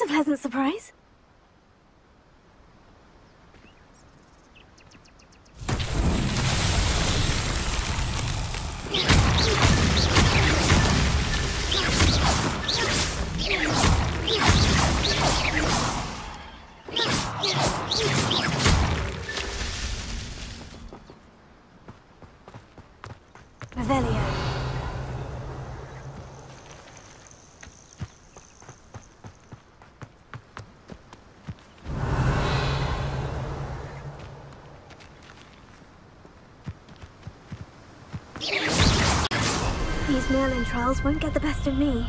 pleasant surprise. Revelio. These Merlin trolls won't get the best of me.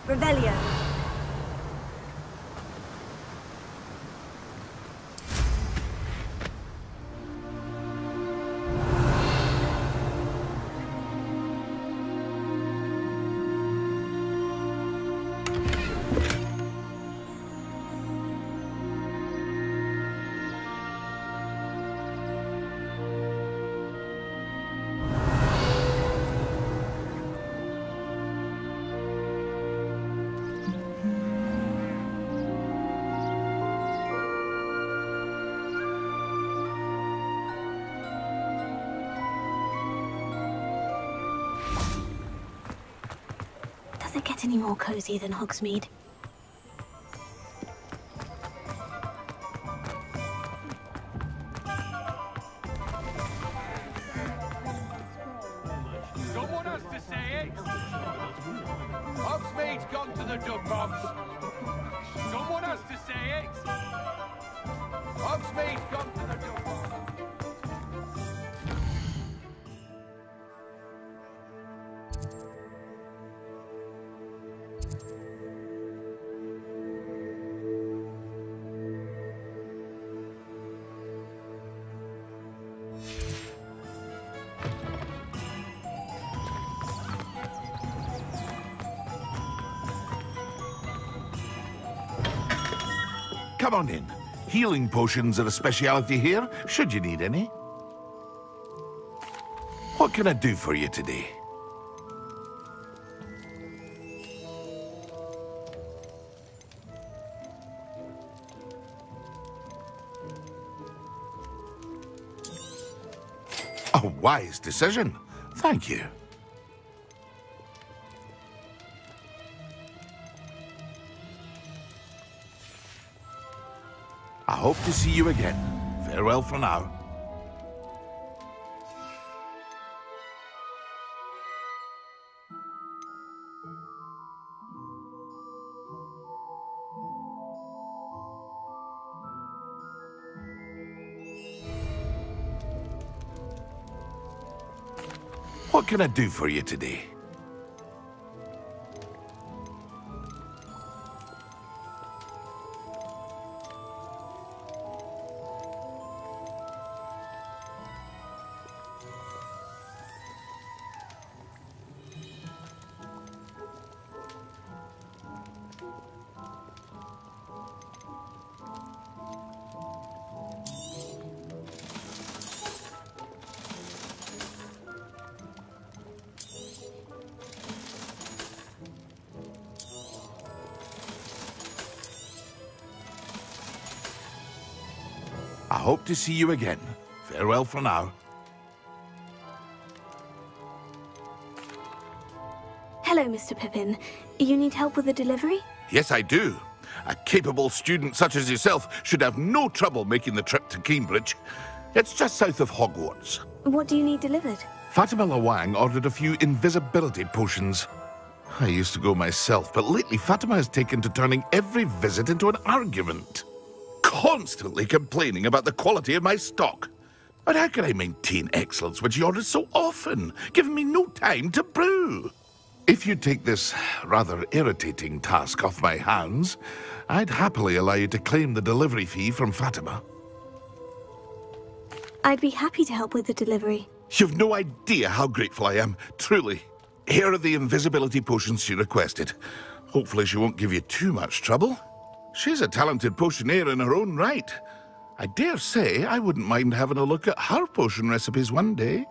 Revelio. Does it get any more cozy than Hogsmeade? Someone has to say it! Hogsmeade's gone to the dub box! Someone has to say it! Hogsmeade's gone to the dub box! Come on in. Healing potions are a speciality here, should you need any. What can I do for you today? A wise decision. Thank you. I hope to see you again. Farewell for now. What can I do for you today? I hope to see you again. Farewell for now. Hello, Mr. Pippin. You need help with a delivery? Yes, I do. A capable student such as yourself should have no trouble making the trip to Cambridge. It's just south of Hogwarts. What do you need delivered? Fatima Lawang ordered a few invisibility potions. I used to go myself, but lately Fatima has taken to turning every visit into an argument. Constantly complaining about the quality of my stock. But how can I maintain excellence when she orders so often, giving me no time to brew? If you take this rather irritating task off my hands, I'd happily allow you to claim the delivery fee from Fatima. I'd be happy to help with the delivery. You've no idea how grateful I am, truly. Here are the invisibility potions she requested. Hopefully she won't give you too much trouble. She's a talented potioneer in her own right. I dare say I wouldn't mind having a look at her potion recipes one day.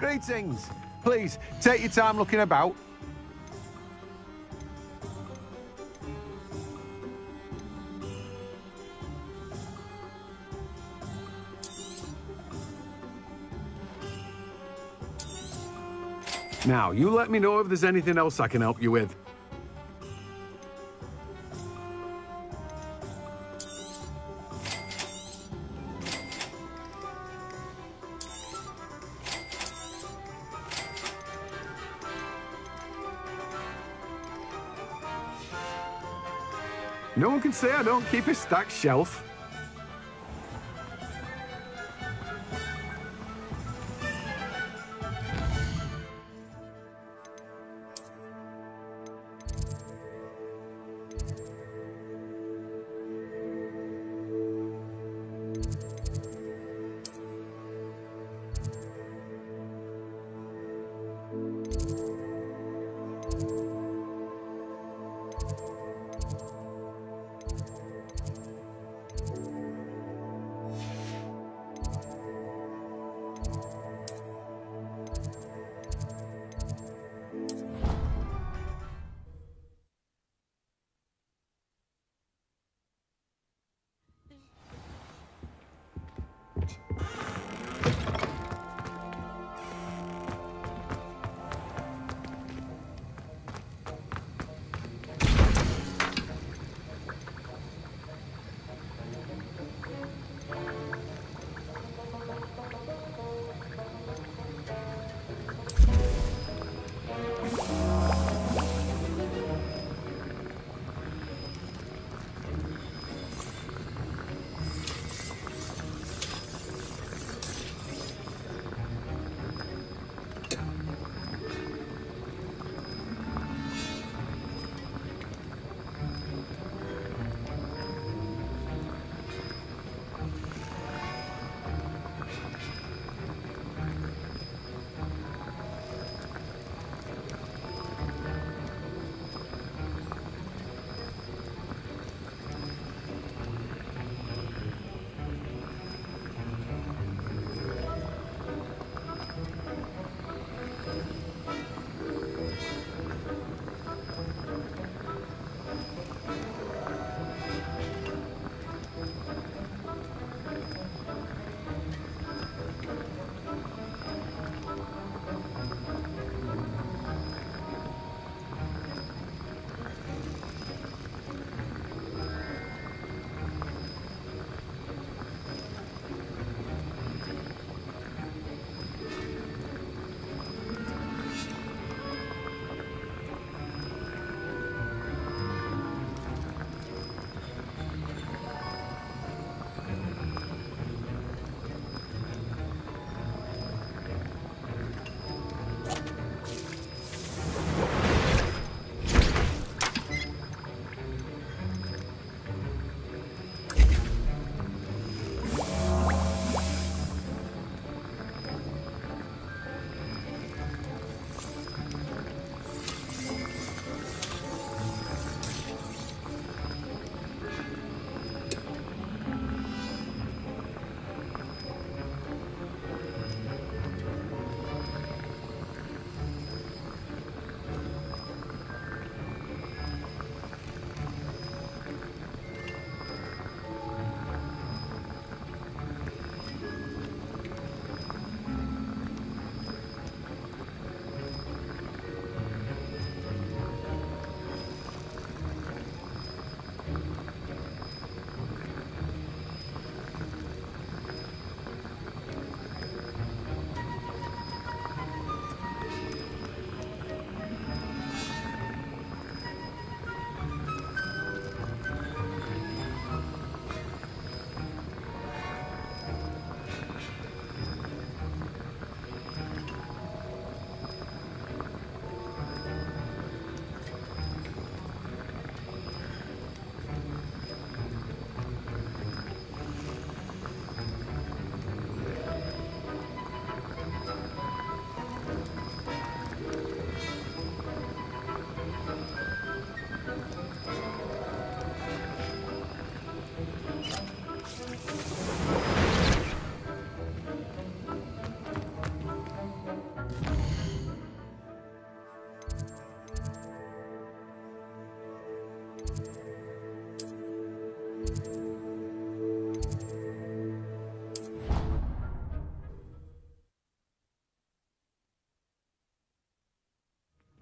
Greetings. Please, take your time looking about. Now, you let me know if there's anything else I can help you with. No one can say I don't keep a stacked shelf.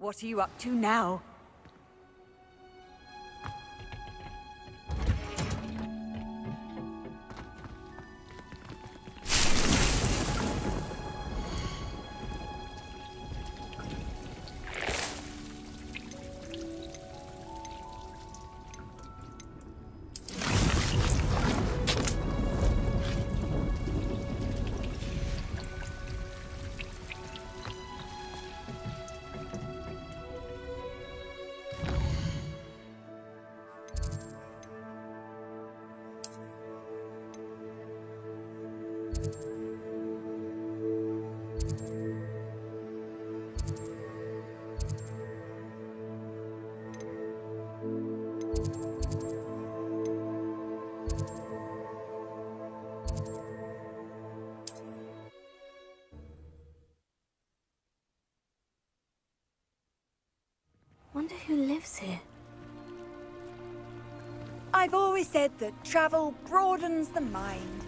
What are you up to now? Wonder who lives here. I've always said that travel broadens the mind.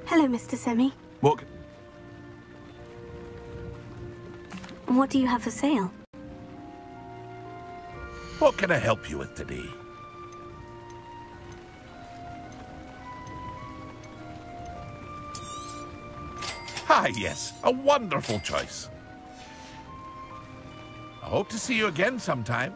Hello, Mr. Semi. What? What do you have for sale? What can I help you with today? Ah, yes, a wonderful choice. I hope to see you again sometime.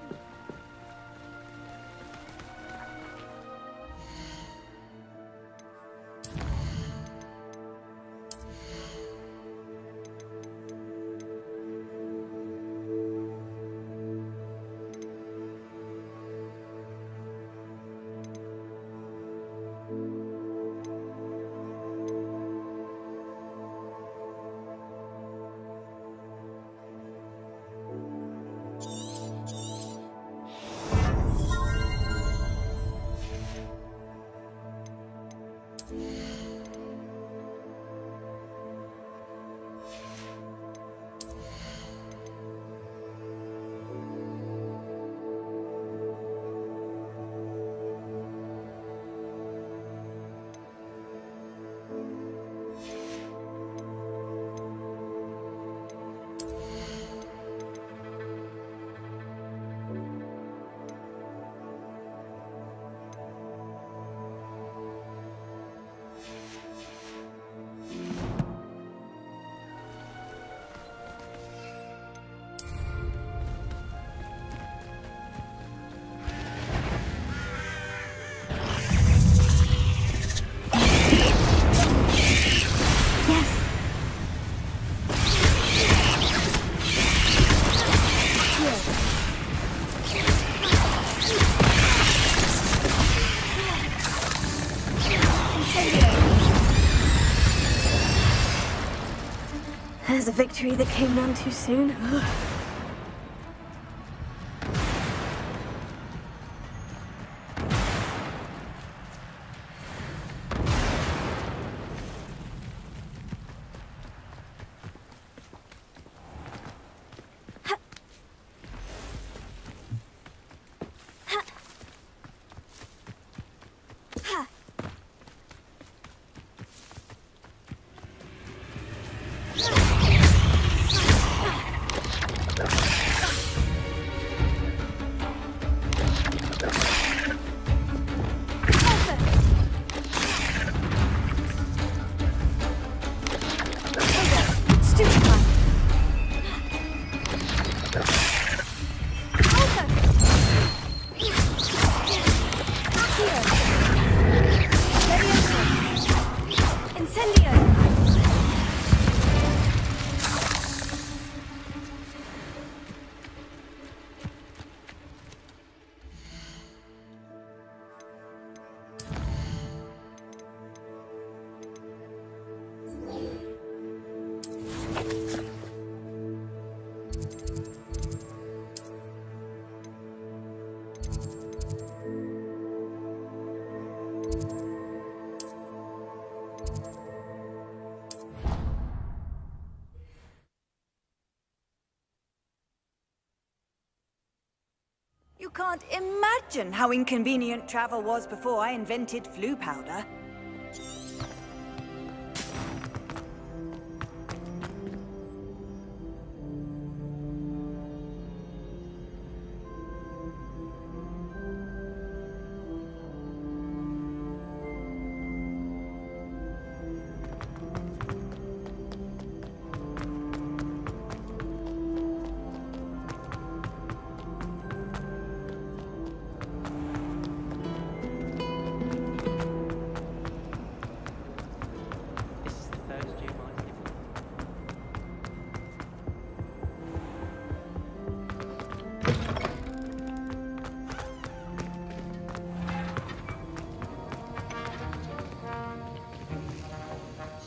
There's a victory that came none too soon. You can't imagine how inconvenient travel was before I invented flu powder.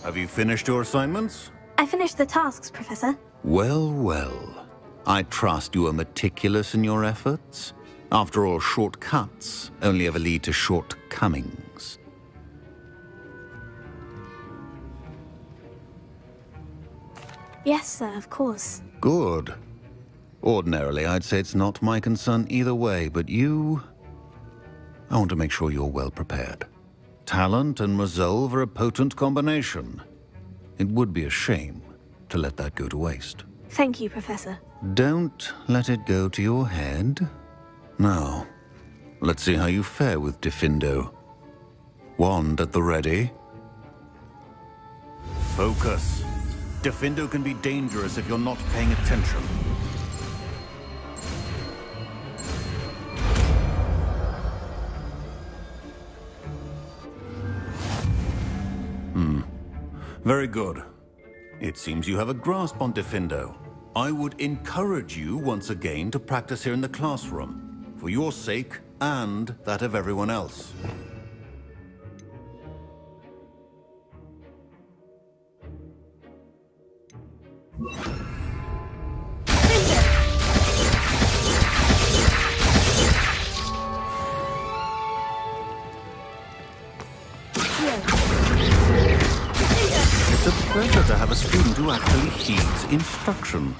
Have you finished your assignments? I finished the tasks, Professor. Well, well. I trust you are meticulous in your efforts. After all, shortcuts only ever lead to shortcomings. Yes, sir, of course. Good. Ordinarily, I'd say it's not my concern either way, but you... I want to make sure you're well prepared. Talent and resolve are a potent combination. It would be a shame to let that go to waste. Thank you, Professor. Don't let it go to your head. Now, let's see how you fare with Diffindo. Wand at the ready. Focus. Diffindo can be dangerous if you're not paying attention. Very good. It seems you have a grasp on Diffindo. I would encourage you once again to practice here in the classroom, for your sake and that of everyone else. It's a pleasure to have a student who actually heeds instruction.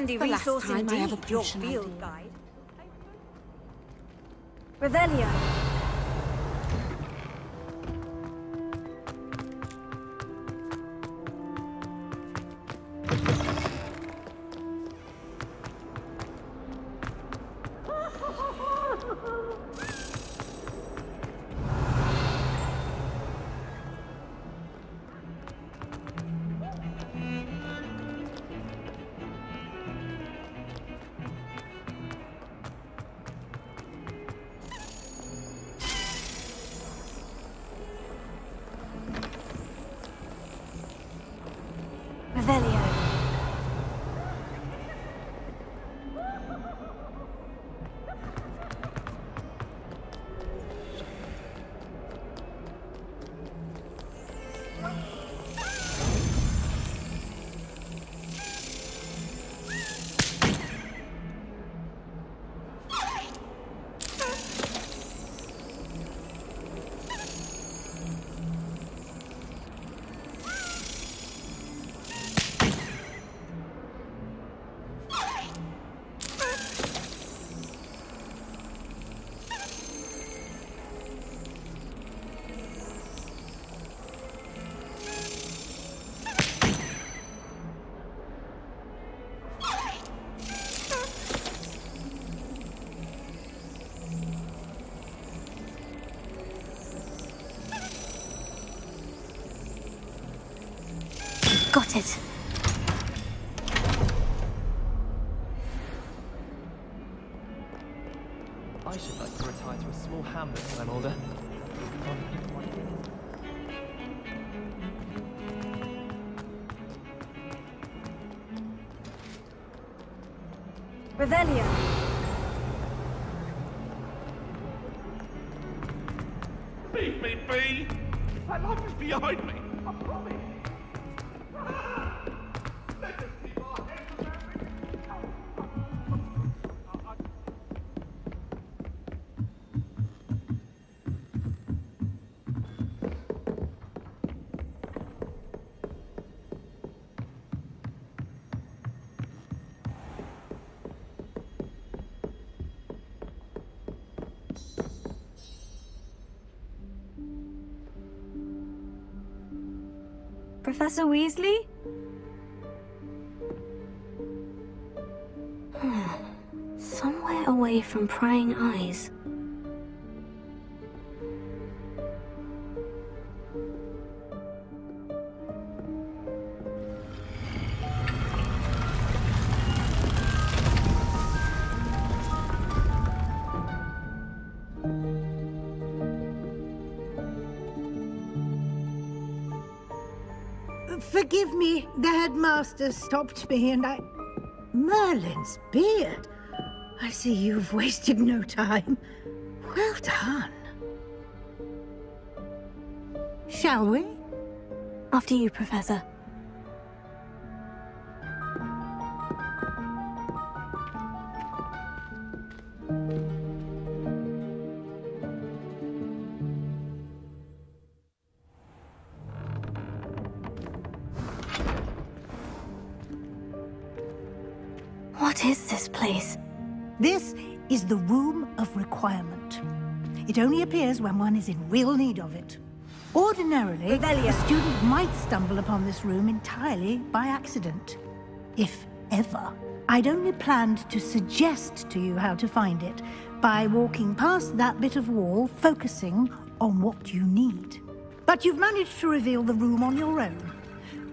handy the last resource time I have a indeed, your potion field idea. guide. Revelio. Revelio. Got it. I should like to retire to a small hamlet when I'm older. Revelio. Leave me be! That life is behind me, I promise! Let us keep our heads around Professor Weasley? Somewhere away from prying eyes. Forgive me, the headmaster stopped me and I... Merlin's beard! I see you've wasted no time. Well done. Shall we? After you, Professor. What is this place? This is the Room of Requirement. It only appears when one is in real need of it. Ordinarily, Revelio. a student might stumble upon this room entirely by accident. If ever. I'd only planned to suggest to you how to find it by walking past that bit of wall, focusing on what you need. But you've managed to reveal the room on your own.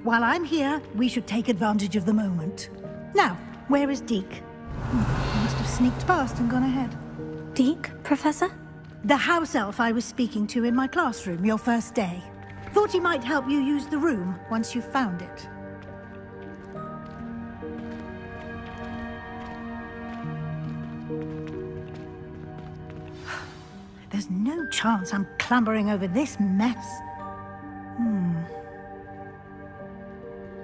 While I'm here, we should take advantage of the moment. Now, where is Deke? He must have sneaked past and gone ahead. Deke, Professor? The house elf I was speaking to in my classroom your first day. Thought he might help you use the room once you've found it. There's no chance I'm clambering over this mess.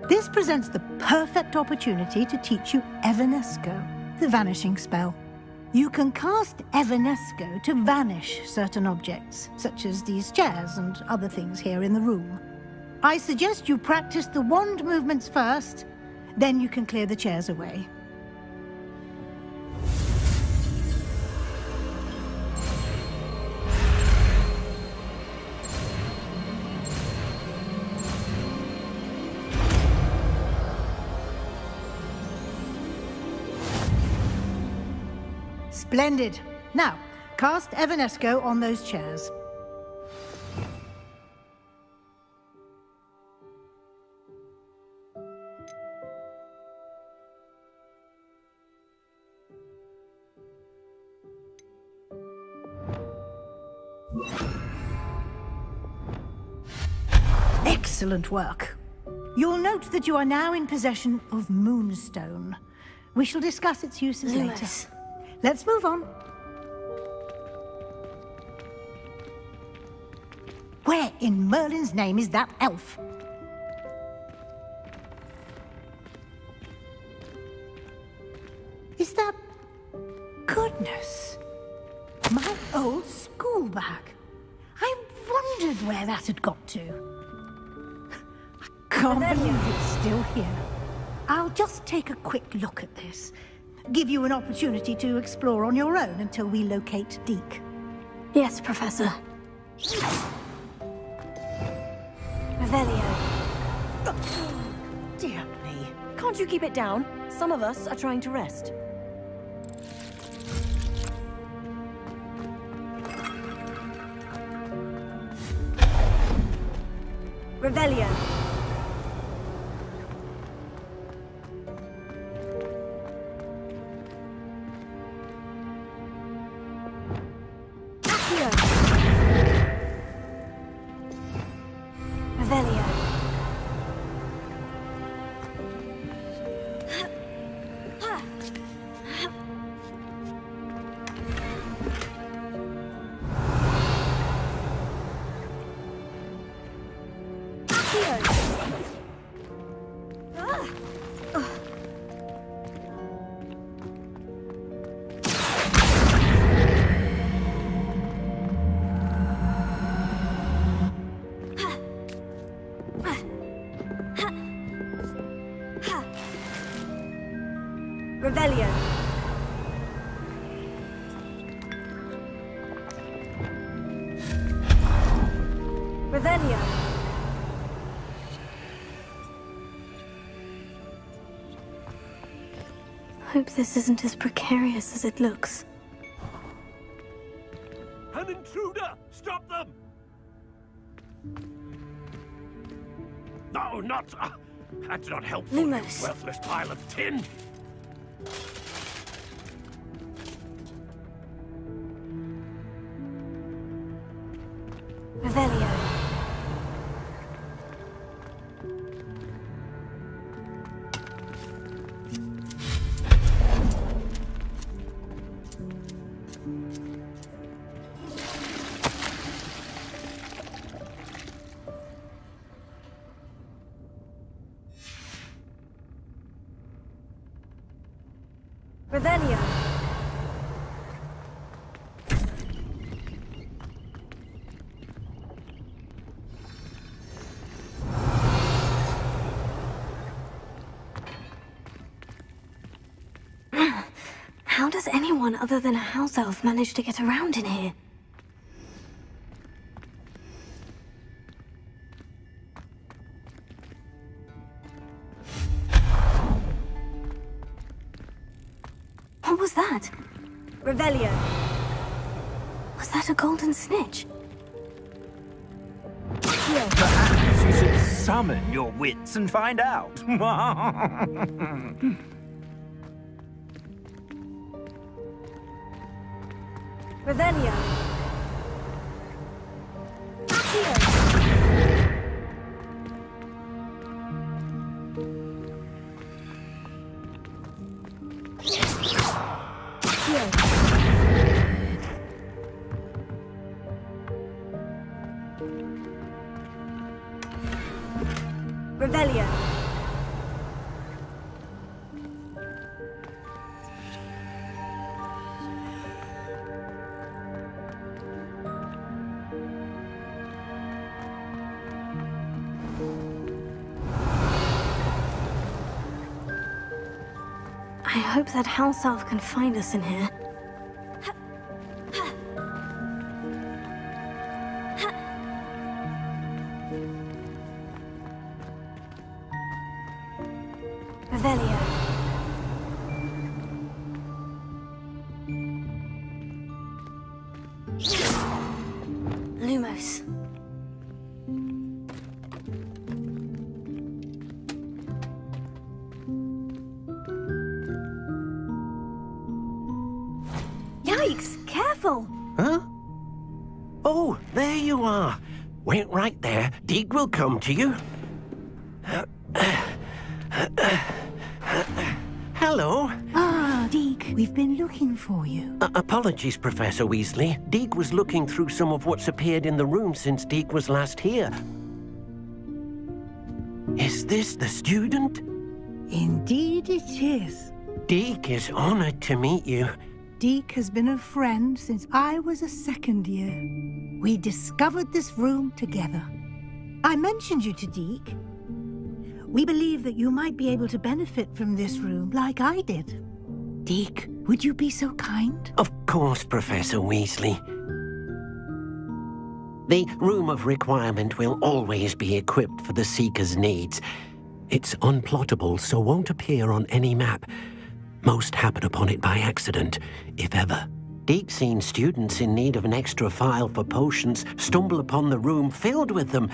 This presents the perfect opportunity to teach you Evanesco, the vanishing spell. You can cast Evanesco to vanish certain objects, such as these chairs and other things here in the room. I suggest you practice the wand movements first, then you can clear the chairs away. Splendid. Now, cast Evanesco on those chairs. Excellent work. You'll note that you are now in possession of Moonstone. We shall discuss its uses later. Let's move on. Where in Merlin's name is that elf? Is that... Goodness. My old school bag. I wondered where that had got to. I can't believe it's still here. I'll just take a quick look at this. Give you an opportunity to explore on your own until we locate Deke. Yes, Professor. Revelio. Dear me. Can't you keep it down? Some of us are trying to rest. Revelio. Revelio. Revelio. Revelio. Hope this isn't as precarious as it looks. An intruder! Stop them! No, not... that's not helpful, you Lumos. worthless pile of tin! Revelio. Revelio. How does anyone other than a house elf manage to get around in here? What was that? Revelio. Was that a golden snitch? Perhaps you should summon your wits and find out. Revelio. Revelio. I hope that house elf can find us in here. Revelio. Yikes! Careful! Huh? Oh, there you are. Wait right there. Deke will come to you. Hello. Ah, Deke, we've been looking for you. Apologies, Professor Weasley. Deke was looking through some of what's appeared in the room since Deke was last here. Is this the student? Indeed it is. Deke is honored to meet you. Deke has been a friend since I was a second year. We discovered this room together. I mentioned you to Deke. We believe that you might be able to benefit from this room like I did. Deke, would you be so kind? Of course, Professor Weasley. The Room of Requirement will always be equipped for the Seeker's needs. It's unplottable, so won't appear on any map. Most happen upon it by accident, if ever. Deke's seen students in need of an extra file for potions stumble upon the room filled with them.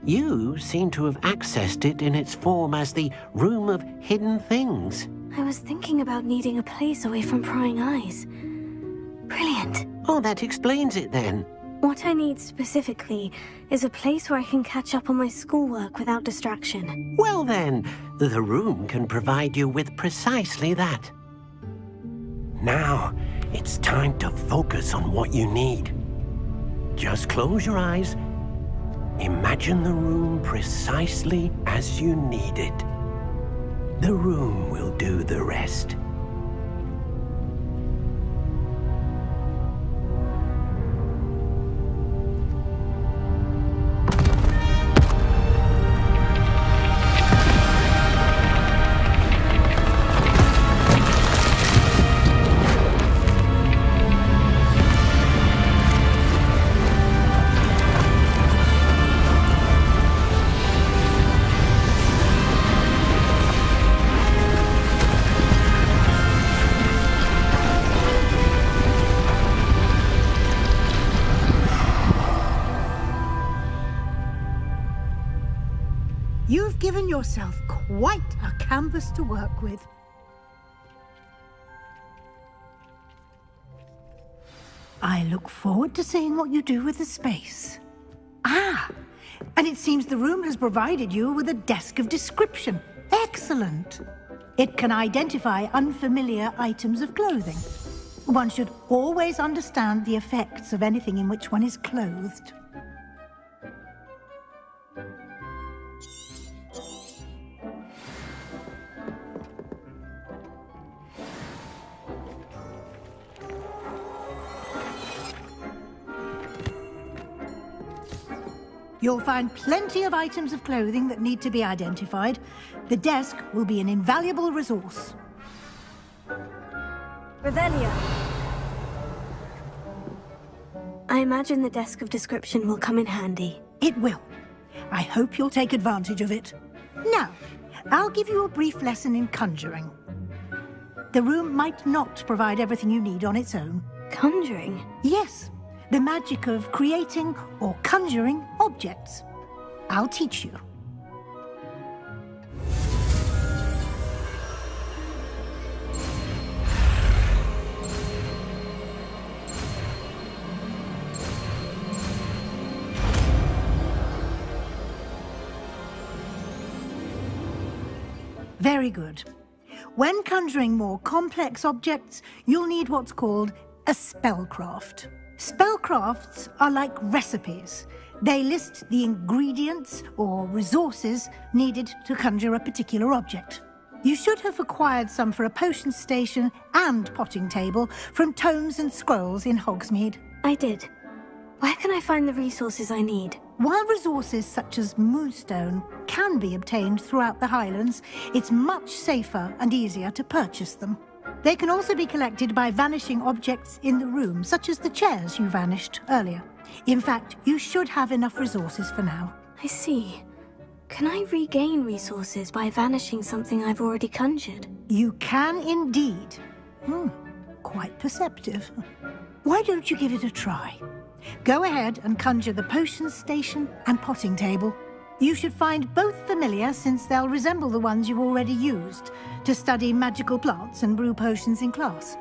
You seem to have accessed it in its form as the Room of Hidden Things. I was thinking about needing a place away from prying eyes. Brilliant. Oh, that explains it then. What I need specifically is a place where I can catch up on my schoolwork without distraction. Well then, the room can provide you with precisely that. Now, it's time to focus on what you need. Just close your eyes. Imagine the room precisely as you need it. The room will do the rest. You've given yourself quite a canvas to work with. I look forward to seeing what you do with the space. Ah, and it seems the room has provided you with a desk of description. Excellent. It can identify unfamiliar items of clothing. One should always understand the effects of anything in which one is clothed. You'll find plenty of items of clothing that need to be identified. The desk will be an invaluable resource. Revelia. I imagine the desk of description will come in handy. It will. I hope you'll take advantage of it. Now, I'll give you a brief lesson in conjuring. The room might not provide everything you need on its own. Conjuring? Yes. The magic of creating or conjuring objects. I'll teach you. Very good. When conjuring more complex objects, you'll need what's called a spellcraft. Spellcrafts are like recipes. They list the ingredients or resources needed to conjure a particular object. You should have acquired some for a potion station and potting table from tomes and scrolls in Hogsmeade. I did. Where can I find the resources I need? While resources such as moonstone can be obtained throughout the Highlands, it's much safer and easier to purchase them. They can also be collected by vanishing objects in the room, such as the chairs you vanished earlier. In fact, you should have enough resources for now. I see. Can I regain resources by vanishing something I've already conjured? You can indeed. Quite perceptive. Why don't you give it a try? Go ahead and conjure the potion station and potting table. You should find both familiar, since they'll resemble the ones you've already used to study magical plants and brew potions in class.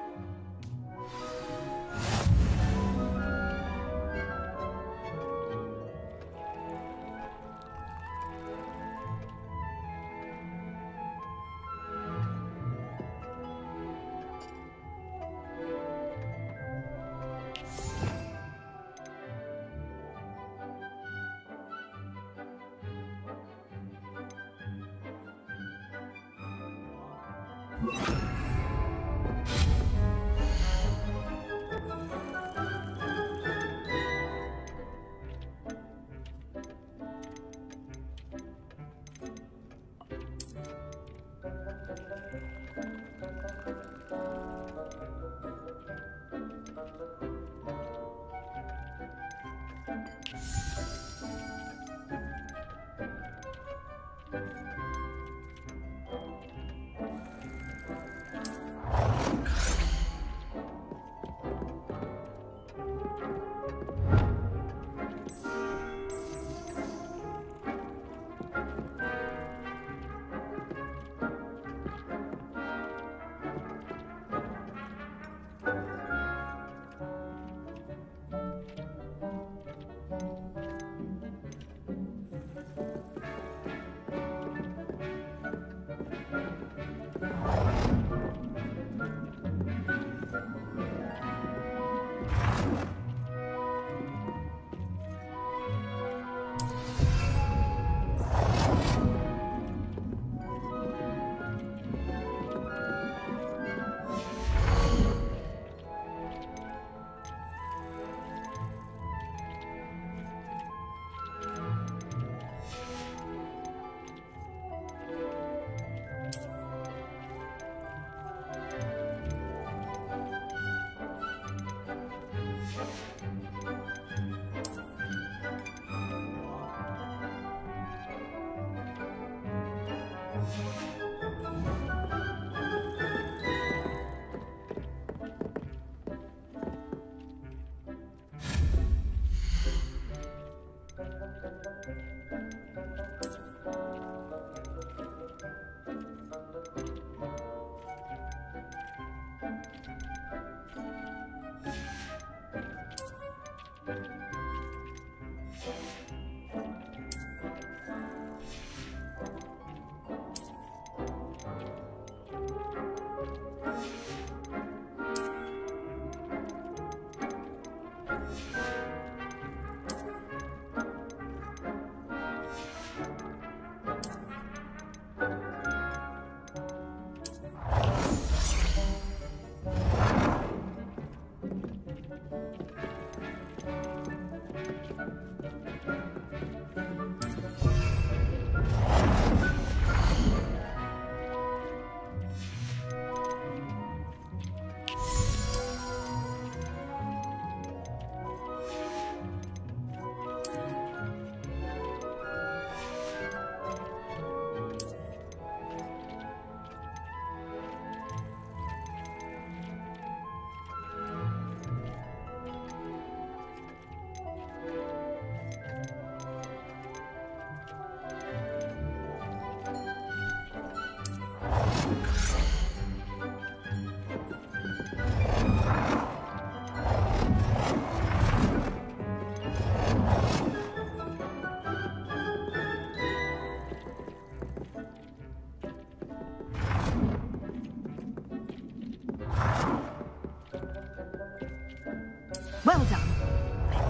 Well done.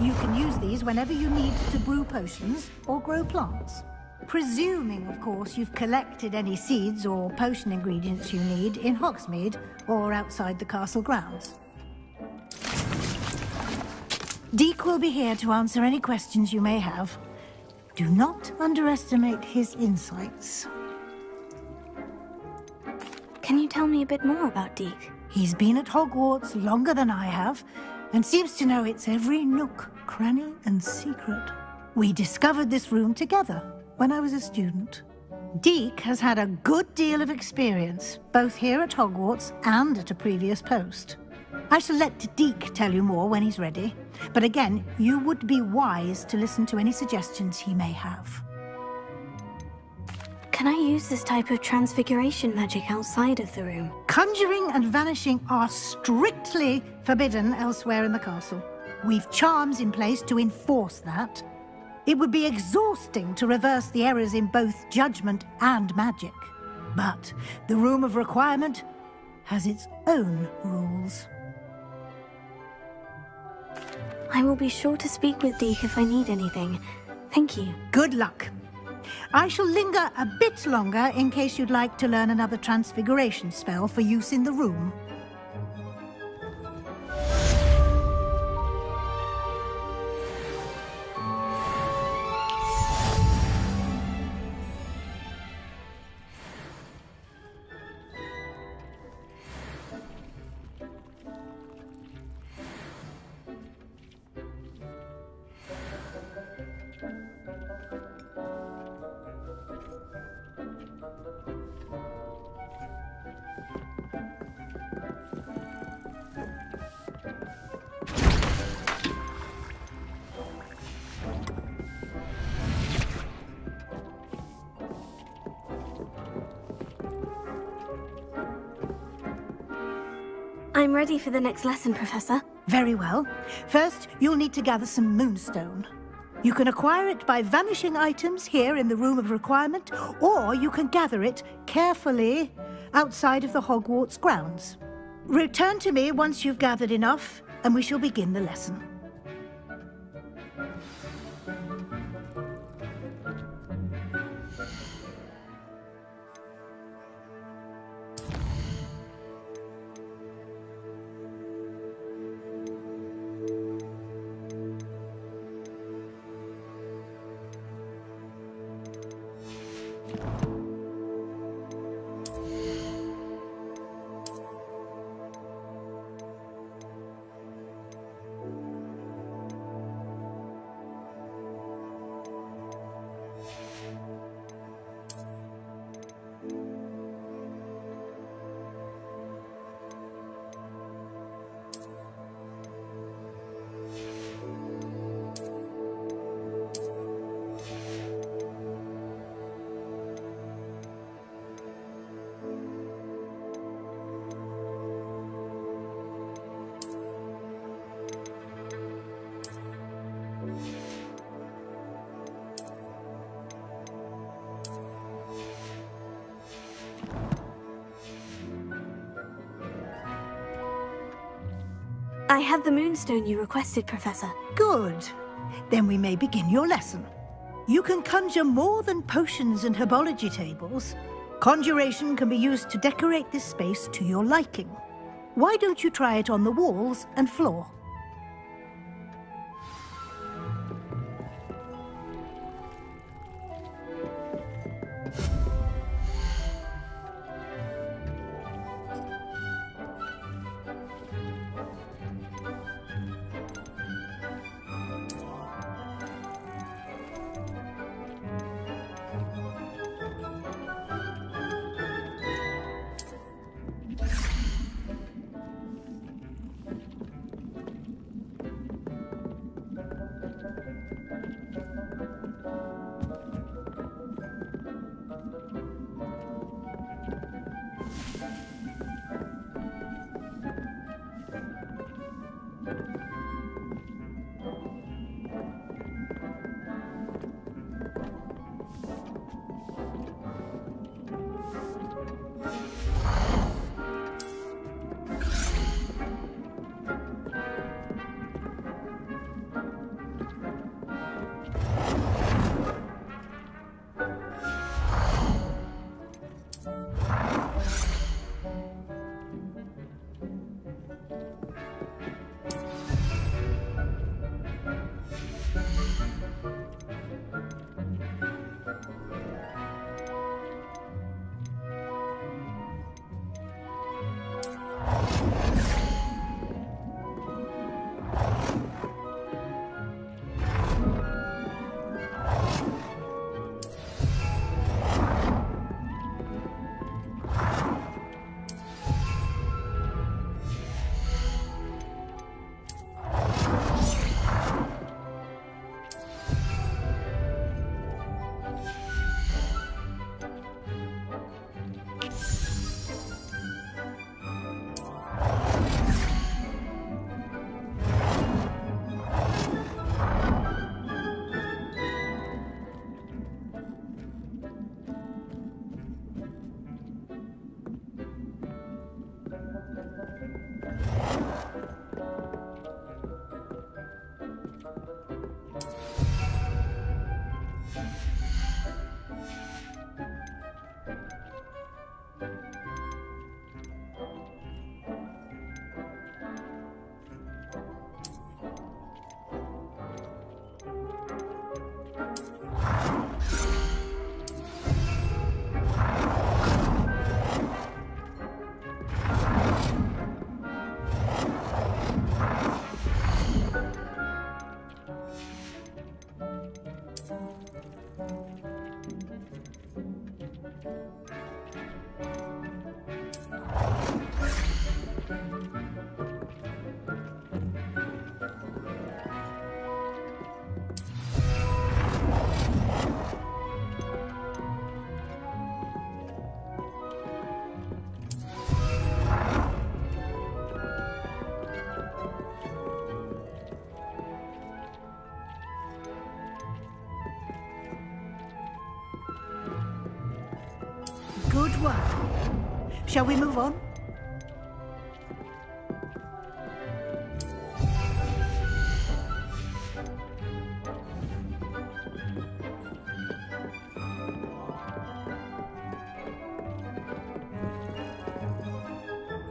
You can use these whenever you need to brew potions or grow plants. Presuming, of course, you've collected any seeds or potion ingredients you need in Hogsmeade or outside the castle grounds. Deke will be here to answer any questions you may have. Do not underestimate his insights. Can you tell me a bit more about Deke? He's been at Hogwarts longer than I have, and seems to know its every nook, cranny, and secret. We discovered this room together when I was a student. Deke has had a good deal of experience, both here at Hogwarts and at a previous post. I shall let Deke tell you more when he's ready, but again, you would be wise to listen to any suggestions he may have. Can I use this type of transfiguration magic outside of the room? Conjuring and vanishing are strictly forbidden elsewhere in the castle. We've charms in place to enforce that. It would be exhausting to reverse the errors in both judgment and magic. But the Room of Requirement has its own rules. I will be sure to speak with Deke if I need anything. Thank you. Good luck. I shall linger a bit longer in case you'd like to learn another transfiguration spell for use in the room. I'm ready for the next lesson, Professor. Very well. First, you'll need to gather some moonstone. You can acquire it by vanishing items here in the Room of Requirement, or you can gather it carefully outside of the Hogwarts grounds. Return to me once you've gathered enough, and we shall begin the lesson. I have the moonstone you requested, Professor. Good. Then we may begin your lesson. You can conjure more than potions and herbology tables. Conjuration can be used to decorate this space to your liking. Why don't you try it on the walls and floor? Shall we move on?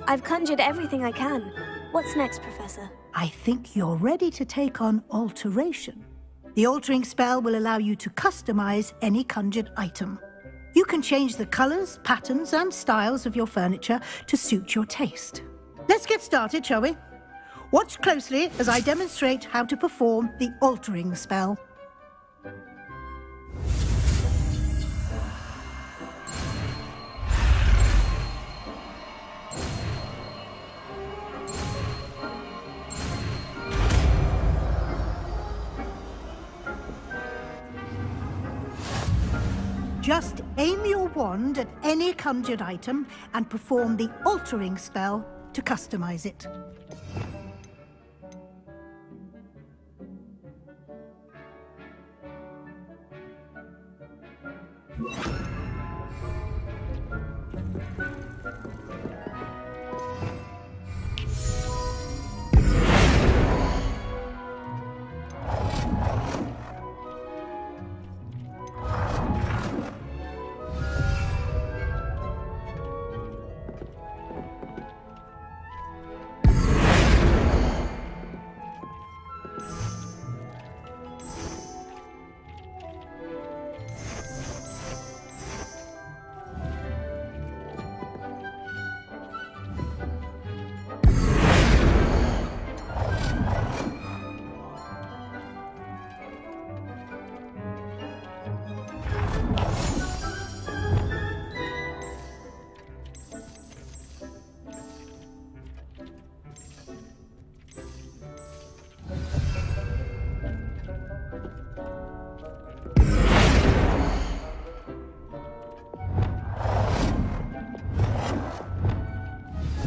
I've conjured everything I can. What's next, Professor? I think you're ready to take on alteration. The altering spell will allow you to customize any conjured item. You can change the colors, patterns, and styles of your furniture to suit your taste. Let's get started, shall we? Watch closely as I demonstrate how to perform the altering spell. Just aim your wand at any conjured item and perform the altering spell to customize it.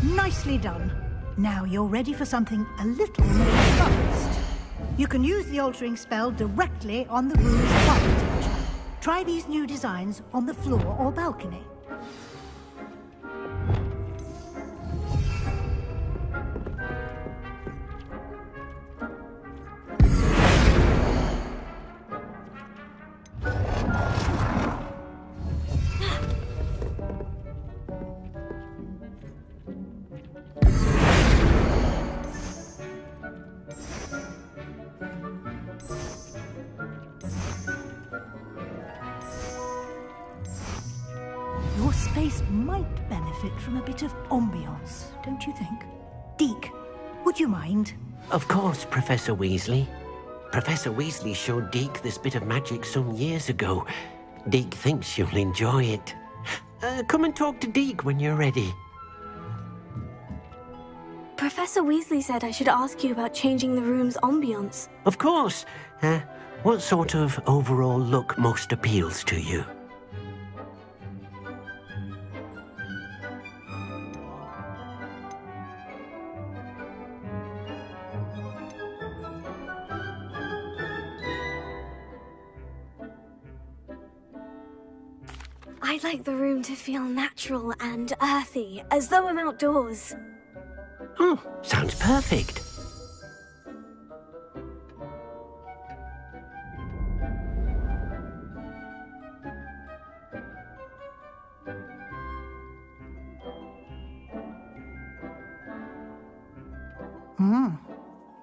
Nicely done. Now you're ready for something a little more advanced. You can use the altering spell directly on the room's architecture. Try these new designs on the floor or balcony. Your space might benefit from a bit of ambiance, don't you think? Deke, would you mind? Of course, Professor Weasley. Professor Weasley showed Deke this bit of magic some years ago. Deke thinks you'll enjoy it. Come and talk to Deke when you're ready. Professor Weasley said I should ask you about changing the room's ambiance. Of course. What sort of overall look most appeals to you? I'd like the room to feel natural and earthy, as though I'm outdoors. Oh, sounds perfect.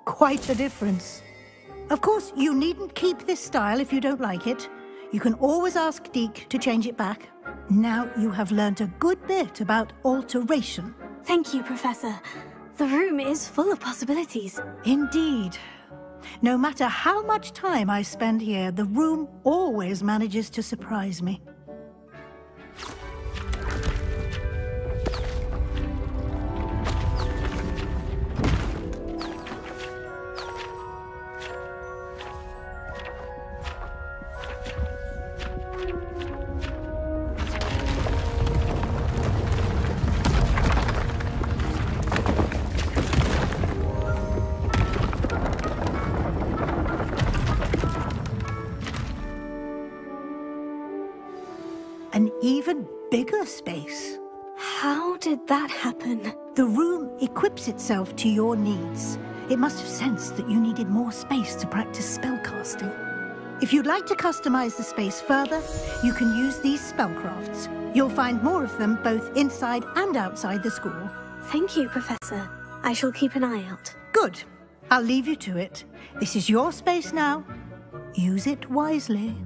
Quite a difference. Of course, you needn't keep this style if you don't like it. You can always ask Deke to change it back. Now you have learnt a good bit about alteration. Thank you, Professor. The room is full of possibilities. Indeed. No matter how much time I spend here, the room always manages to surprise me. An even bigger space. How did that happen? The room equips itself to your needs. It must have sensed that you needed more space to practice spellcasting. If you'd like to customize the space further, you can use these spellcrafts. You'll find more of them both inside and outside the school. Thank you, Professor. I shall keep an eye out. Good. I'll leave you to it. This is your space now. Use it wisely.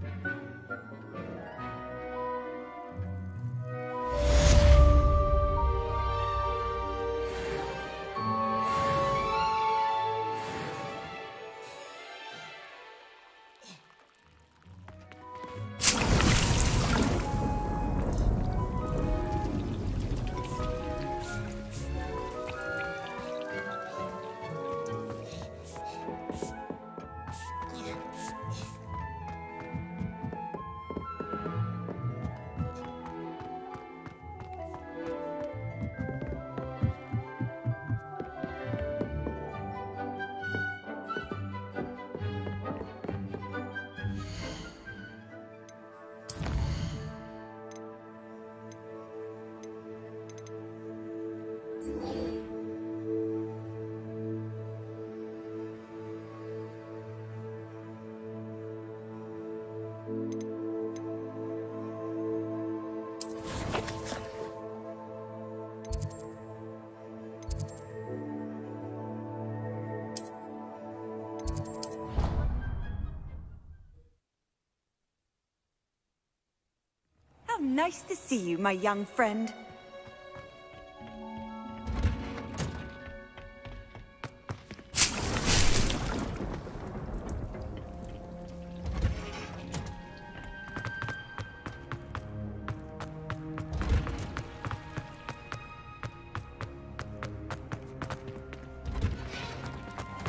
How nice to see you, my young friend.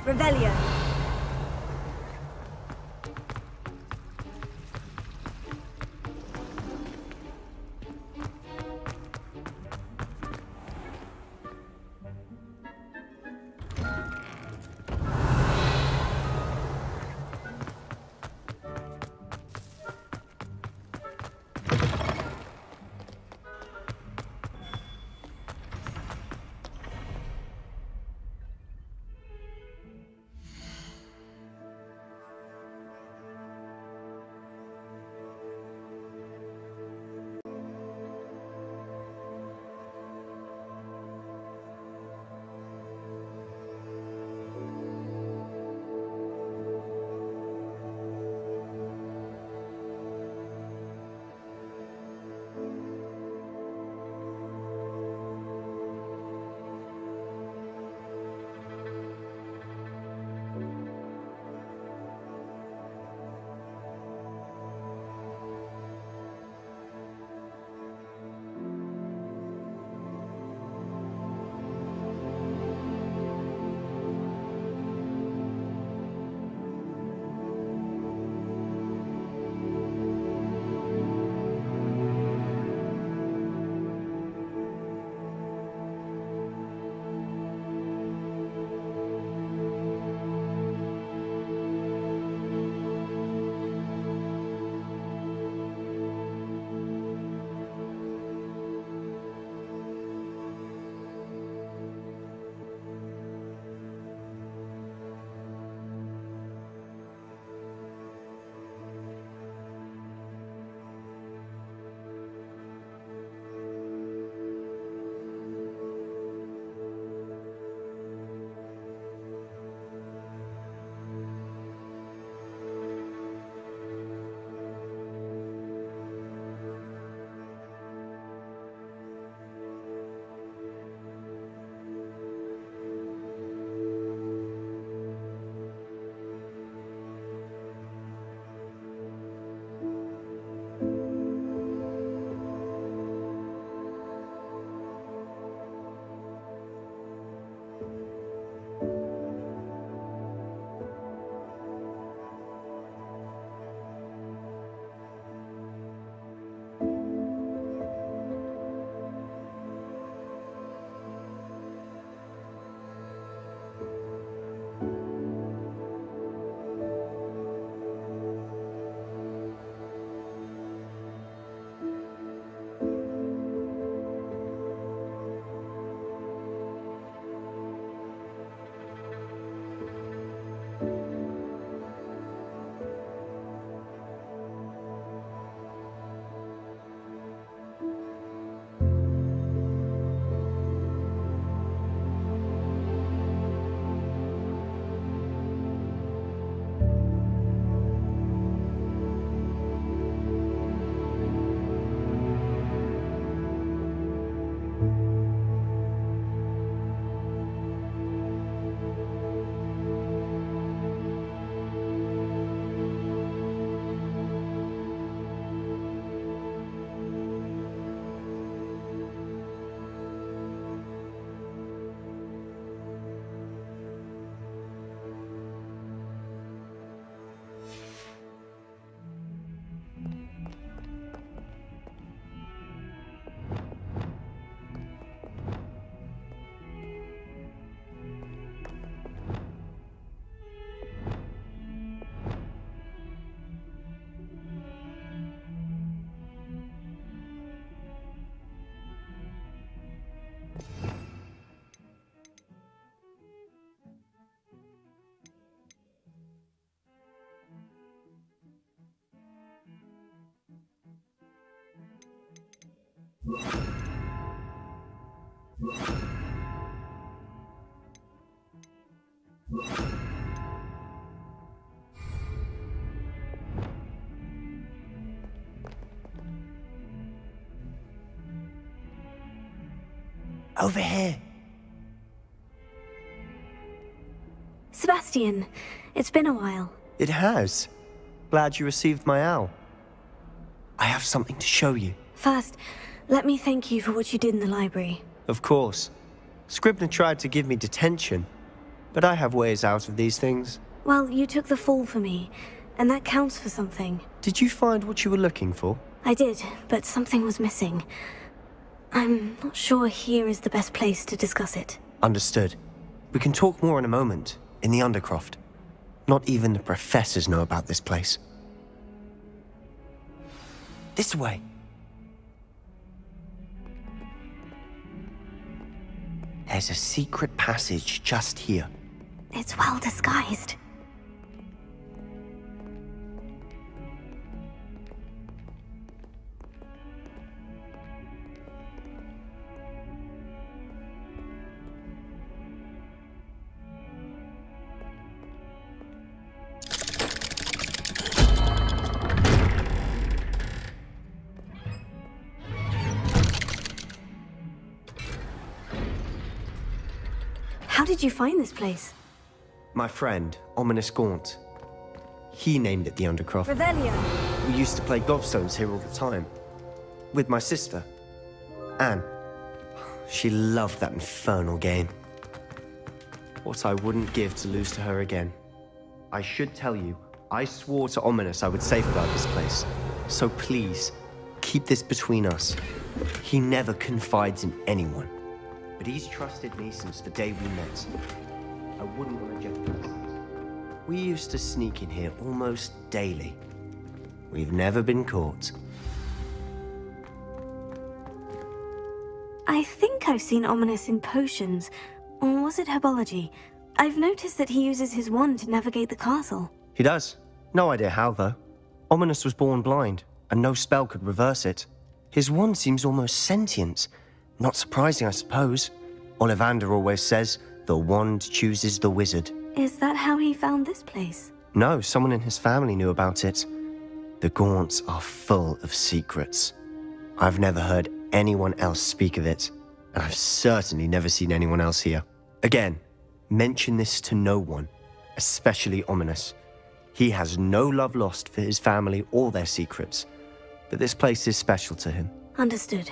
Revelio. Over here. Sebastian, it's been a while. It has. Glad you received my owl. I have something to show you. First, let me thank you for what you did in the library. Of course. Scribner tried to give me detention, but I have ways out of these things. Well, you took the fall for me, and that counts for something. Did you find what you were looking for? I did, but something was missing. I'm not sure here is the best place to discuss it. Understood. We can talk more in a moment, in the Undercroft. Not even the professors know about this place. This way. There's a secret passage just here. It's well disguised. How did you find this place? My friend, Ominous Gaunt. He named it the Undercroft. Revelio. We used to play gobstones here all the time. With my sister, Anne. She loved that infernal game. What I wouldn't give to lose to her again. I should tell you, I swore to Ominous I would safeguard this place. So please, keep this between us. He never confides in anyone. But he's trusted me since the day we met. I wouldn't want to jeopardize that. We used to sneak in here almost daily. We've never been caught. I think I've seen Ominous in potions. Or was it herbology? I've noticed that he uses his wand to navigate the castle. He does. No idea how, though. Ominous was born blind, and no spell could reverse it. His wand seems almost sentient. Not surprising, I suppose. Ollivander always says, the wand chooses the wizard. Is that how he found this place? No, someone in his family knew about it. The Gaunts are full of secrets. I've never heard anyone else speak of it, and I've certainly never seen anyone else here. Again, mention this to no one, especially Ominous. He has no love lost for his family or their secrets, but this place is special to him. Understood.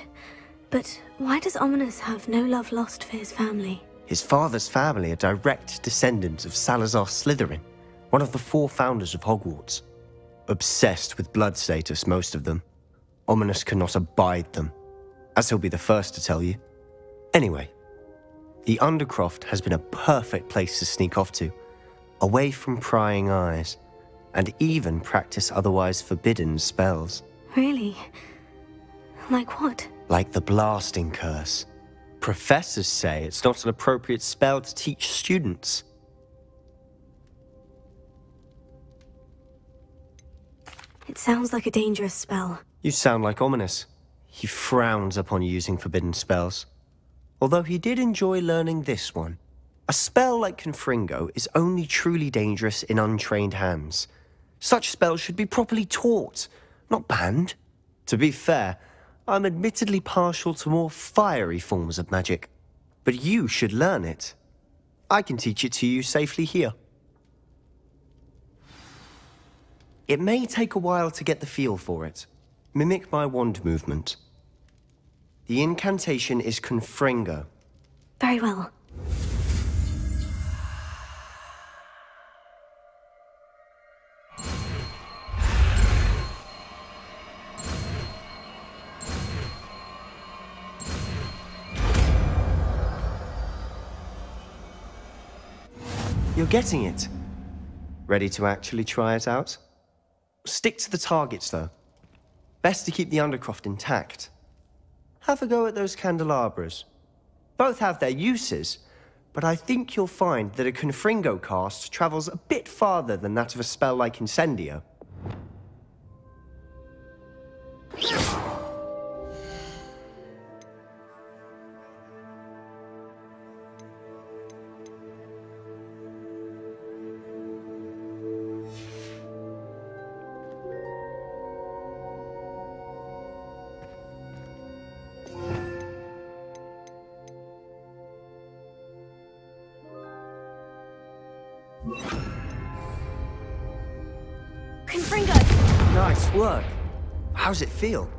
But why does Ominous have no love lost for his family? His father's family are direct descendants of Salazar Slytherin, one of the 4 founders of Hogwarts. Obsessed with blood status, most of them. Ominous cannot abide them, as he'll be the first to tell you. Anyway, the Undercroft has been a perfect place to sneak off to, away from prying eyes, and even practice otherwise forbidden spells. Really? Like what? Like the blasting curse. Professors say it's not an appropriate spell to teach students. It sounds like a dangerous spell. You sound like Ominous. He frowns upon using forbidden spells. Although he did enjoy learning this one. A spell like Confringo is only truly dangerous in untrained hands. Such spells should be properly taught, not banned. To be fair, I'm admittedly partial to more fiery forms of magic. But you should learn it. I can teach it to you safely here. It may take a while to get the feel for it. Mimic my wand movement. The incantation is Confringo. Very well. You're getting it. Ready to actually try it out? Stick to the targets, though. Best to keep the Undercroft intact. Have a go at those candelabras. Both have their uses, but I think you'll find that a Confringo cast travels a bit farther than that of a spell like Incendio. Confringo! Nice work. How's it feel?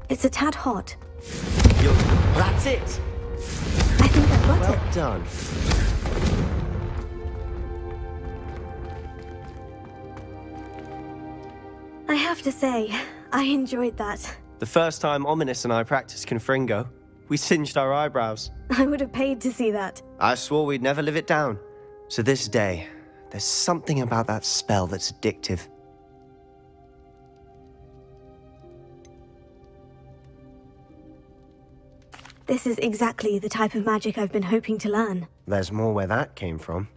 It's a tad hot. That's it. I think I've got Well it. done. I have to say, I enjoyed that. The first time Ominous and I practiced Confringo, we singed our eyebrows. I would have paid to see that. I swore we'd never live it down. So this day, there's something about that spell that's addictive. This is exactly the type of magic I've been hoping to learn. There's more where that came from.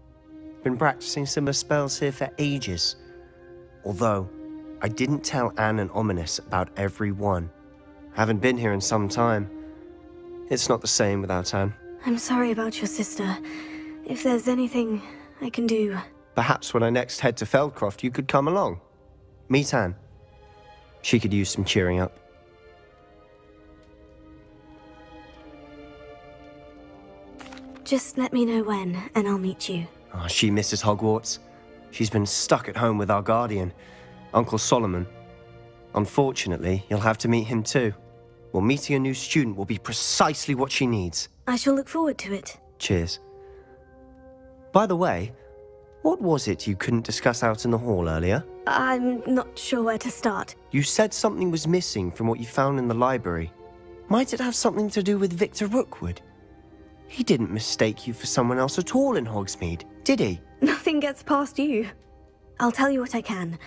Been practicing similar spells here for ages. Although, I didn't tell Anne and Ominous about every one. Haven't been here in some time. It's not the same without Anne. I'm sorry about your sister. If there's anything I can do... Perhaps when I next head to Feldcroft, you could come along. Meet Anne. She could use some cheering up. Just let me know when, and I'll meet you. Oh, she misses Hogwarts. She's been stuck at home with our guardian, Uncle Solomon. Unfortunately, you'll have to meet him too. Well, meeting a new student will be precisely what she needs. I shall look forward to it. Cheers. By the way, what was it you couldn't discuss out in the hall earlier? I'm not sure where to start. You said something was missing from what you found in the library. Might it have something to do with Victor Rookwood? He didn't mistake you for someone else at all in Hogsmeade, did he? Nothing gets past you. I'll tell you what I can.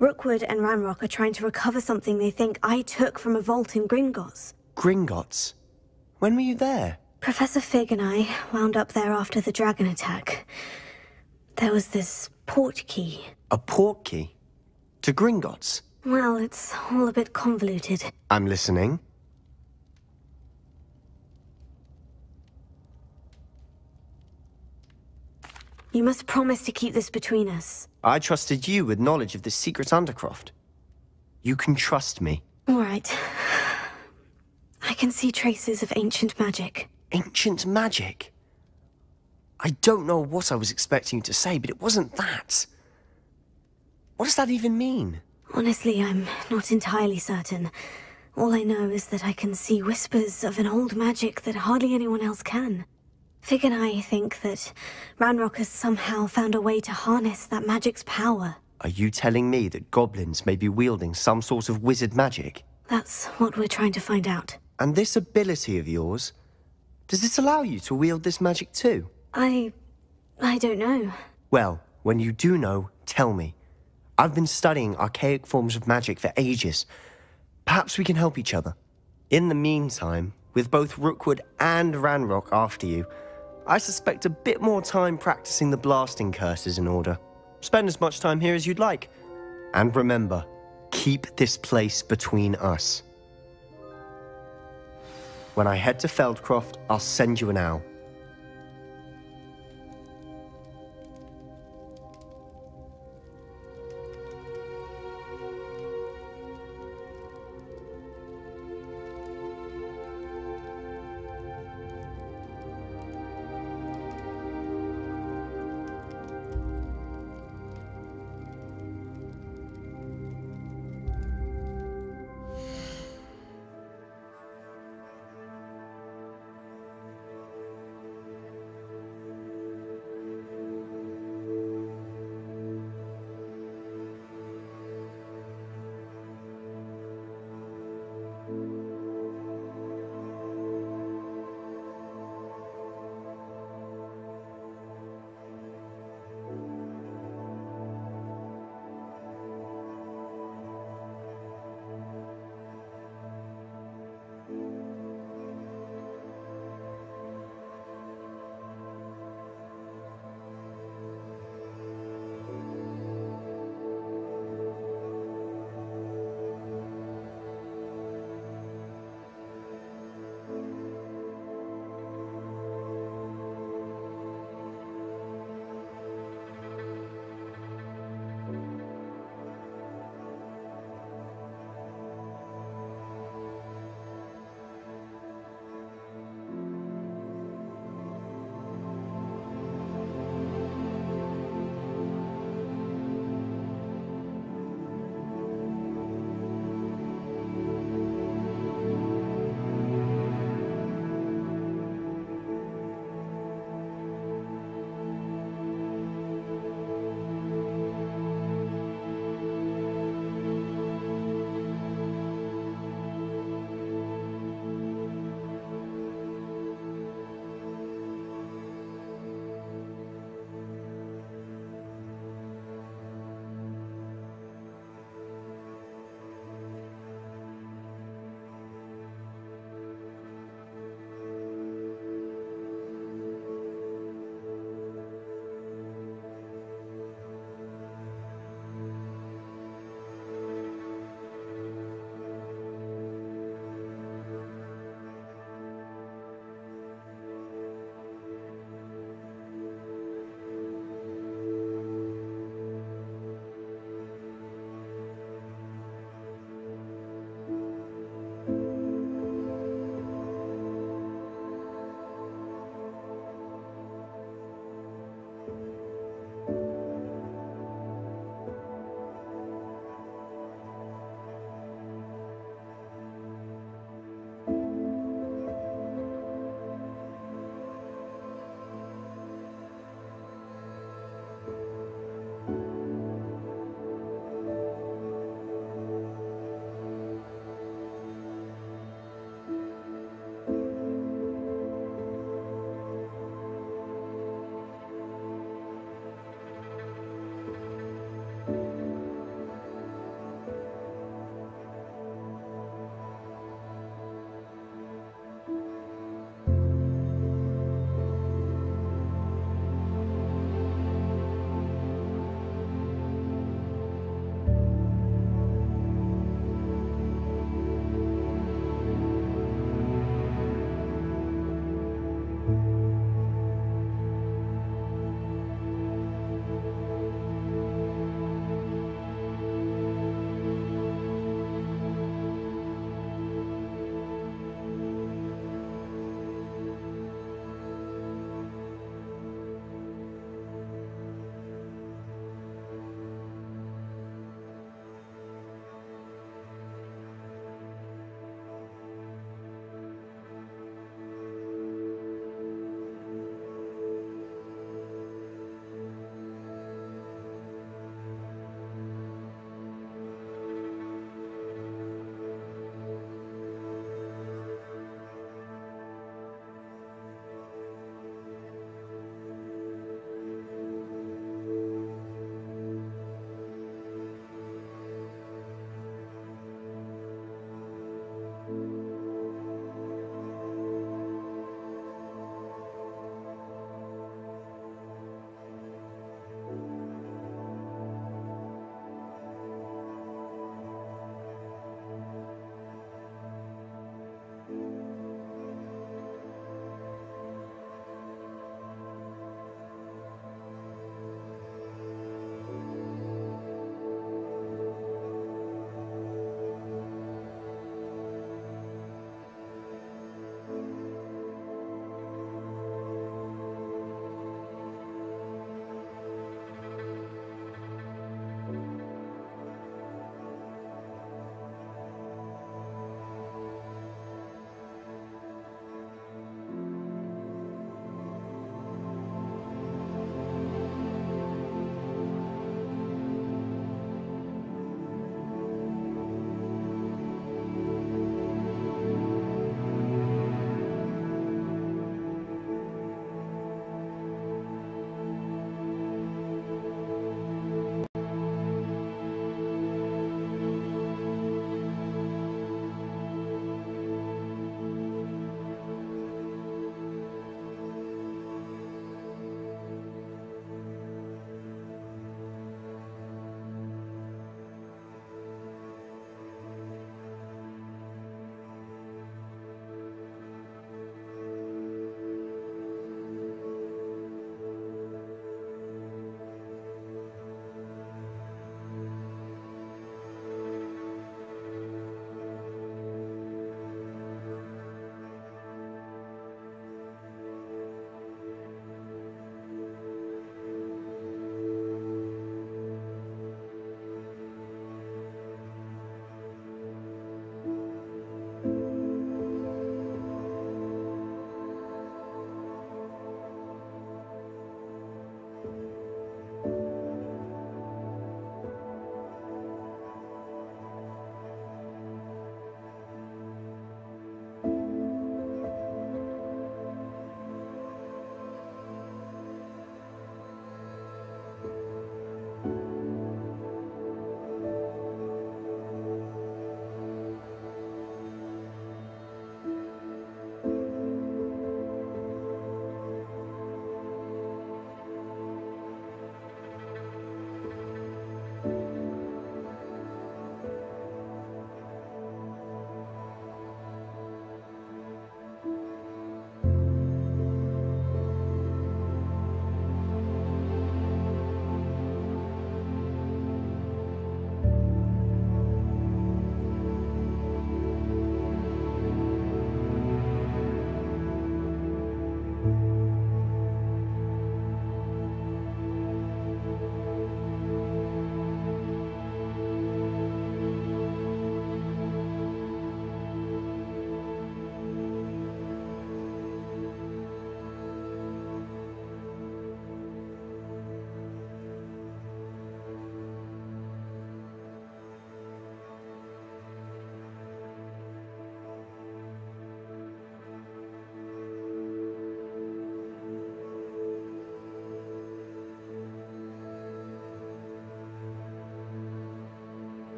Rookwood and Ranrock are trying to recover something they think I took from a vault in Gringotts. Gringotts? When were you there? Professor Fig and I wound up there after the dragon attack. There was this port key. A port key? To Gringotts? Well, it's all a bit convoluted. I'm listening. You must promise to keep this between us. I trusted you with knowledge of this secret undercroft. You can trust me. All right. I can see traces of ancient magic. Ancient magic? I don't know what I was expecting you to say, but it wasn't that. What does that even mean? Honestly, I'm not entirely certain. All I know is that I can see whispers of an old magic that hardly anyone else can. Fig and I think that Ranrock has somehow found a way to harness that magic's power. Are you telling me that goblins may be wielding some sort of wizard magic? That's what we're trying to find out. And this ability of yours, does it allow you to wield this magic too? I don't know. Well, when you do know, tell me. I've been studying archaic forms of magic for ages. Perhaps we can help each other. In the meantime, with both Rookwood and Ranrock after you, I suspect a bit more time practicing the blasting curse is in order. Spend as much time here as you'd like. And remember, keep this place between us. When I head to Feldcroft, I'll send you an owl.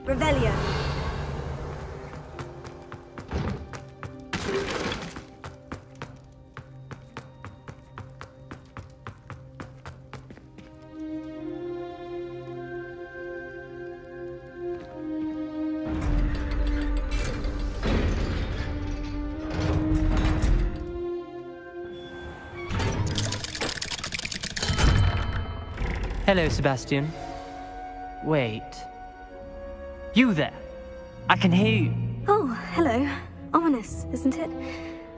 Revelio. Hello, Sebastian. Wait. You there? I can hear you. Oh, hello. Ominous, isn't it?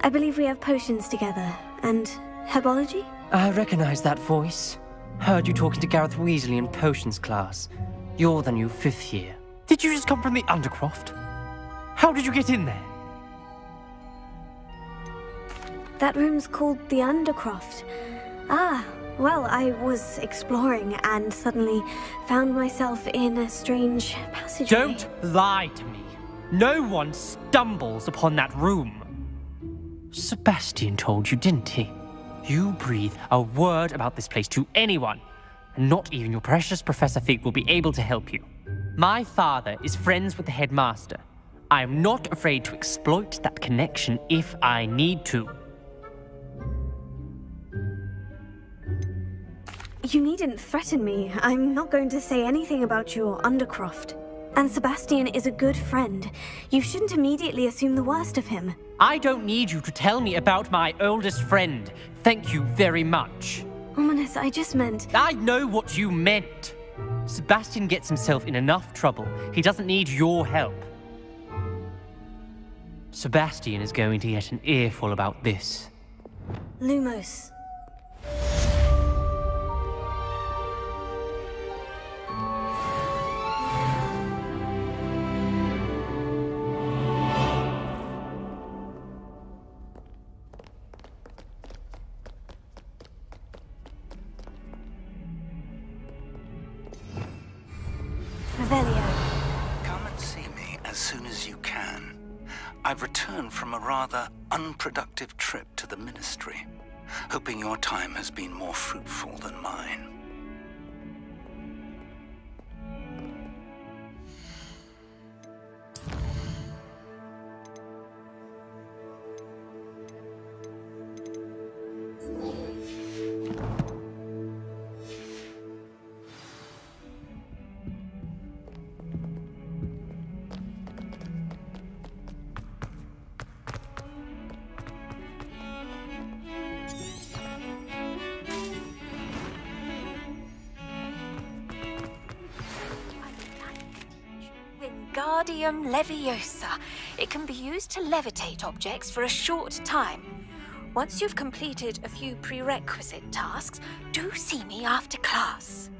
I believe we have potions together. And herbology? I recognize that voice. Heard you talking to Gareth Weasley in potions class. You're the new 5th year. Did you just come from the Undercroft? How did you get in there? That room's called the Undercroft. Ah, well, I was exploring and suddenly found myself in a strange passageway. Don't lie to me. No one stumbles upon that room. Sebastian told you, didn't he? You breathe a word about this place to anyone, and not even your precious Professor Fig will be able to help you. My father is friends with the headmaster. I am not afraid to exploit that connection if I need to. You needn't threaten me. I'm not going to say anything about your Undercroft. And Sebastian is a good friend. You shouldn't immediately assume the worst of him. I don't need you to tell me about my oldest friend. Thank you very much. Ominous, I just meant... I know what you meant. Sebastian gets himself in enough trouble. He doesn't need your help. Sebastian is going to get an earful about this. Lumos. Come and see me as soon as you can. I've returned from a rather unproductive trip to the Ministry, hoping your time has been more fruitful than mine. Wingardium Leviosa. It can be used to levitate objects for a short time. Once you've completed a few prerequisite tasks, do see me after class.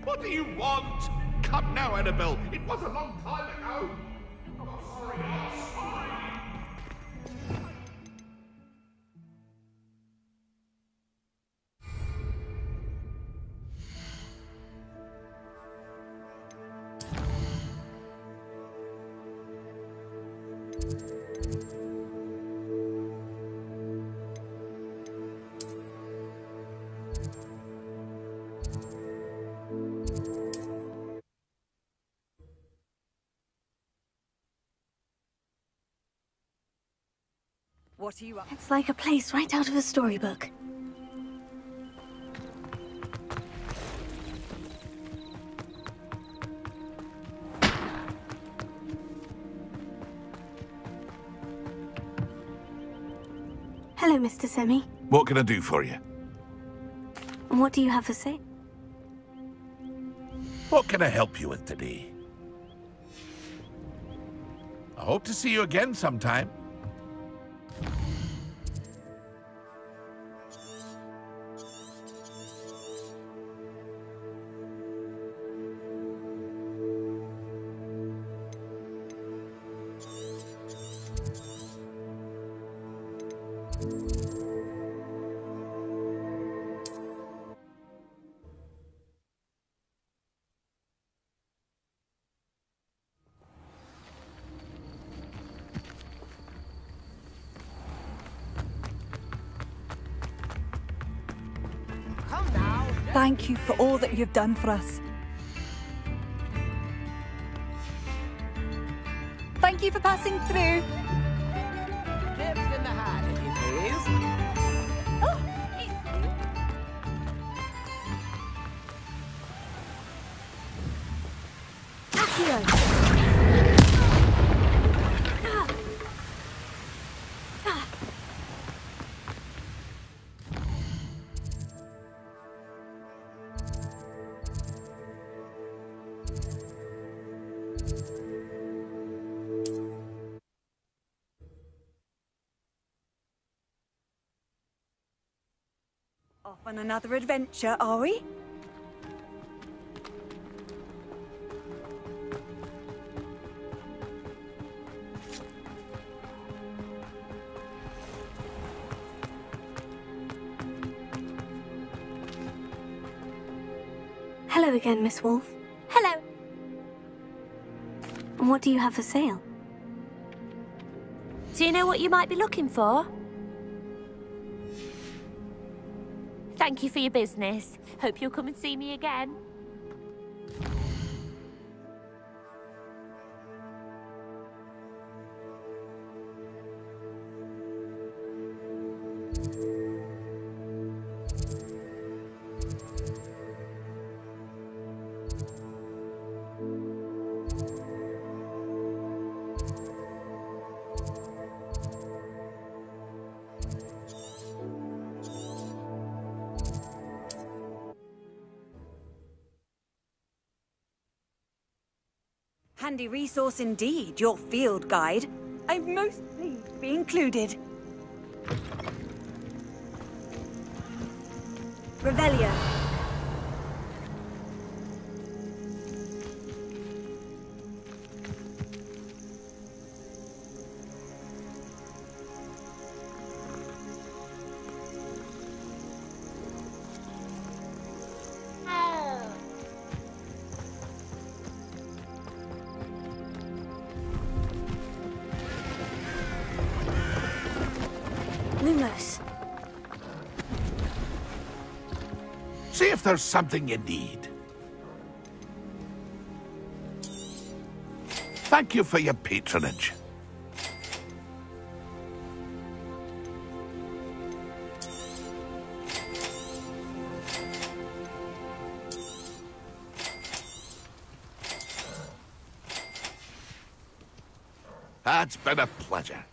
What do you want? Come now, Annabelle. It was a long time ago. Oh, sorry. Oh, sorry. What are you up? It's like a place right out of a storybook. Hello, Mr. Semi. What can I do for you? And what do you have to say? What can I help you with today? I hope to see you again sometime. thank you for all that you've done for us. Thank you for passing through. Dips in the hat, if you please. Off on another adventure, are we? Hello again, Miss Wolf. Hello. And what do you have for sale? Do you know what you might be looking for? Thank you for your business. Hope you'll come and see me again. Handy resource indeed, your field guide. I'm most pleased to be included. Revelio. Lumos. See if there's something you need. Thank you for your patronage. It's been a pleasure.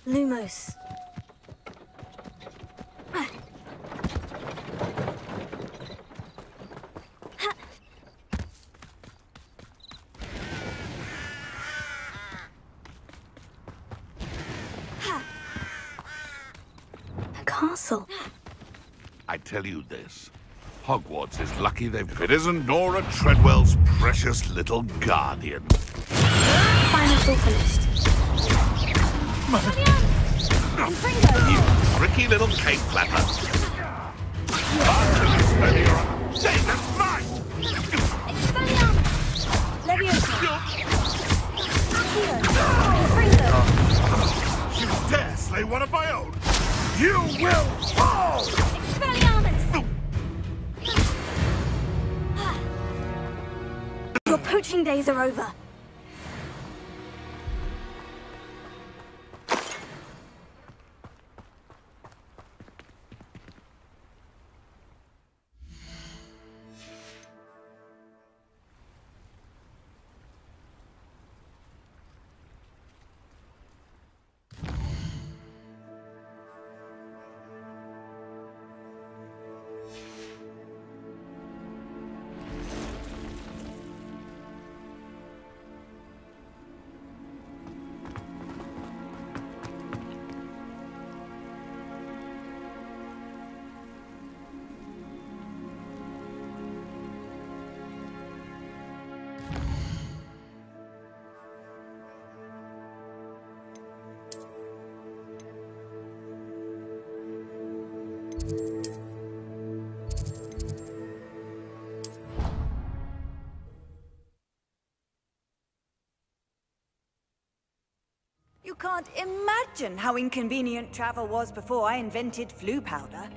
Lumos. A castle. I tell you this. Hogwarts is lucky it isn't Nora Treadwell's precious little guardian. Finals all finished. You tricky little cake flapper. That's mine! You dare slay one of my own! You will fall! Your poaching days are over. You can't imagine how inconvenient travel was before I invented flu powder.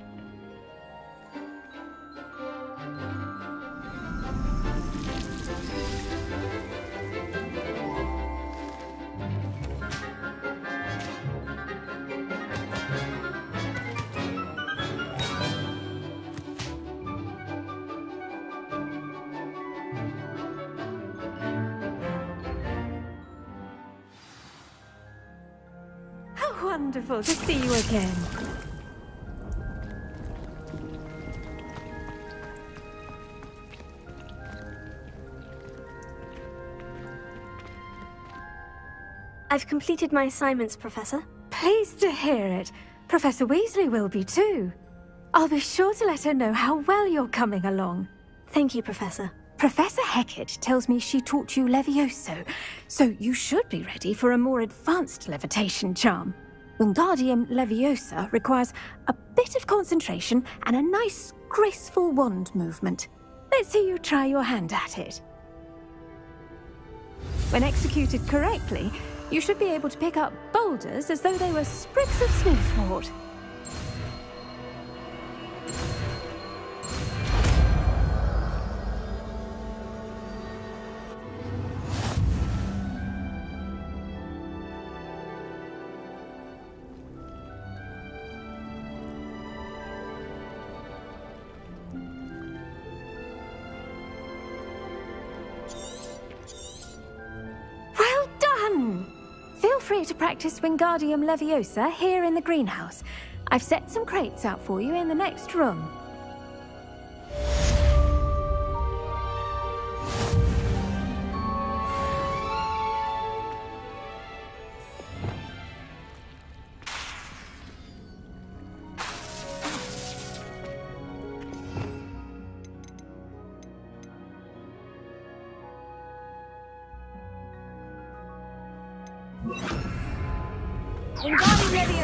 Wonderful to see you again. I've completed my assignments, Professor. Pleased to hear it. Professor Weasley will be too. I'll be sure to let her know how well you're coming along. Thank you, Professor. Professor Hecat tells me she taught you Levioso, so you should be ready for a more advanced levitation charm. Wingardium Leviosa requires a bit of concentration and a nice, graceful wand movement. Let's see you try your hand at it. When executed correctly, you should be able to pick up boulders as though they were sprigs of smoothwort. Feel free to practice Wingardium Leviosa here in the greenhouse. I've set some crates out for you in the next room.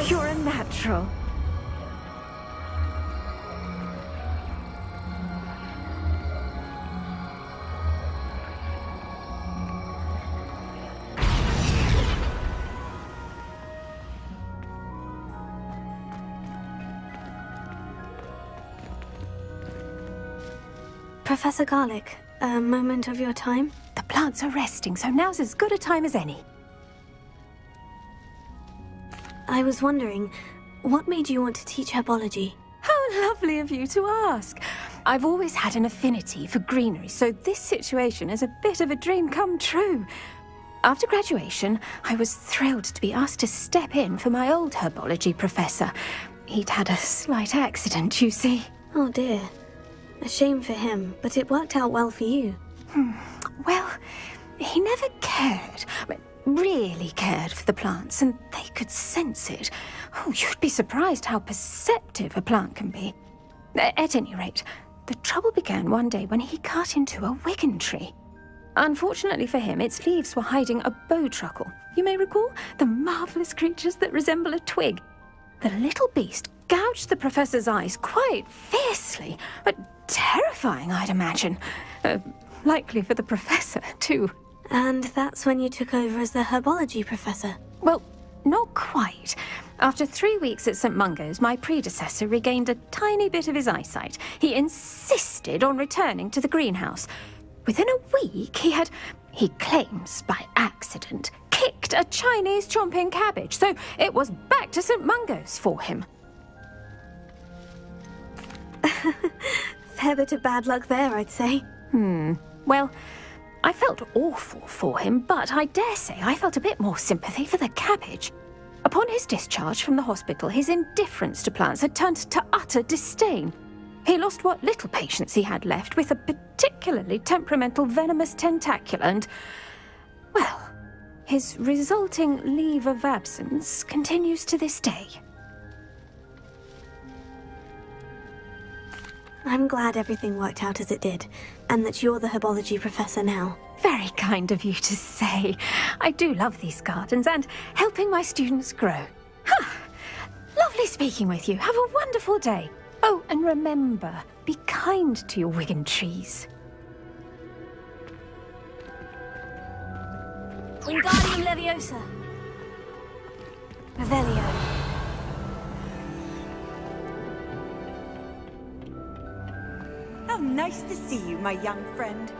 You're a natural. Professor Garlick, a moment of your time? The plants are resting, so now's as good a time as any. I was wondering, what made you want to teach herbology? How lovely of you to ask. I've always had an affinity for greenery, so this situation is a bit of a dream come true. After graduation, I was thrilled to be asked to step in for my old herbology professor. He'd had a slight accident, you see. Oh dear. A shame for him, but it worked out well for you. Well, he never cared. Really cared for the plants, and they could sense it. Oh, you'd be surprised how perceptive a plant can be. At any rate, the trouble began one day when he cut into a wigan tree. Unfortunately for him, its leaves were hiding a bowtruckle. You may recall the marvellous creatures that resemble a twig. The little beast gouged the professor's eyes quite fiercely, but terrifying, I'd imagine. Likely for the professor, too. And that's when you took over as the herbology professor? Well, not quite. After 3 weeks at St. Mungo's, my predecessor regained a tiny bit of his eyesight. He insisted on returning to the greenhouse. Within a week, he claims by accident, kicked a Chinese chomping cabbage, so it was back to St. Mungo's for him. Fair bit of bad luck there, I'd say. Well, I felt awful for him, but I dare say I felt a bit more sympathy for the cabbage. Upon his discharge from the hospital, his indifference to plants had turned to utter disdain. He lost what little patience he had left with a particularly temperamental venomous tentacula and, well, his resulting leave of absence continues to this day. I'm glad everything worked out as it did, and that you're the herbology professor now. Very kind of you to say. I do love these gardens and helping my students grow. Lovely speaking with you. Have a wonderful day. Oh, and remember, be kind to your Wigan trees. Wingardium Leviosa. Revelio. How nice to see you, my young friend.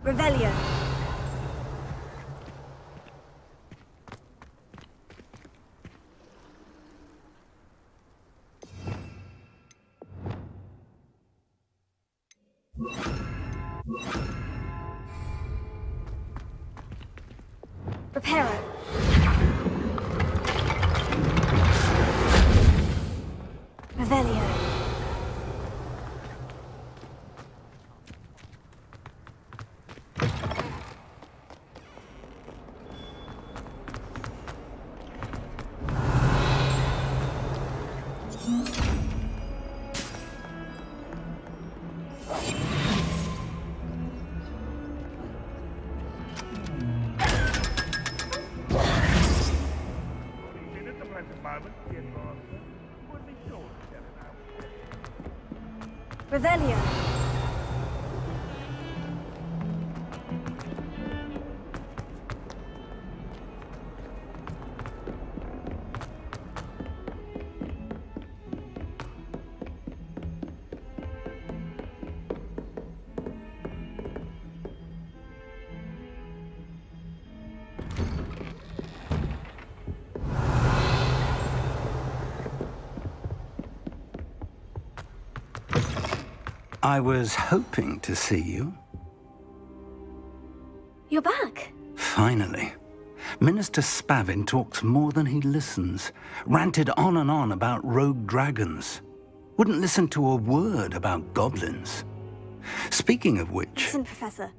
Revelio. Reparo. Revelio. Revelio. I was hoping to see you. You're back. Finally. Minister Spavin talks more than he listens. Ranted on and on about rogue dragons. Wouldn't listen to a word about goblins. Speaking of which... Listen, Professor.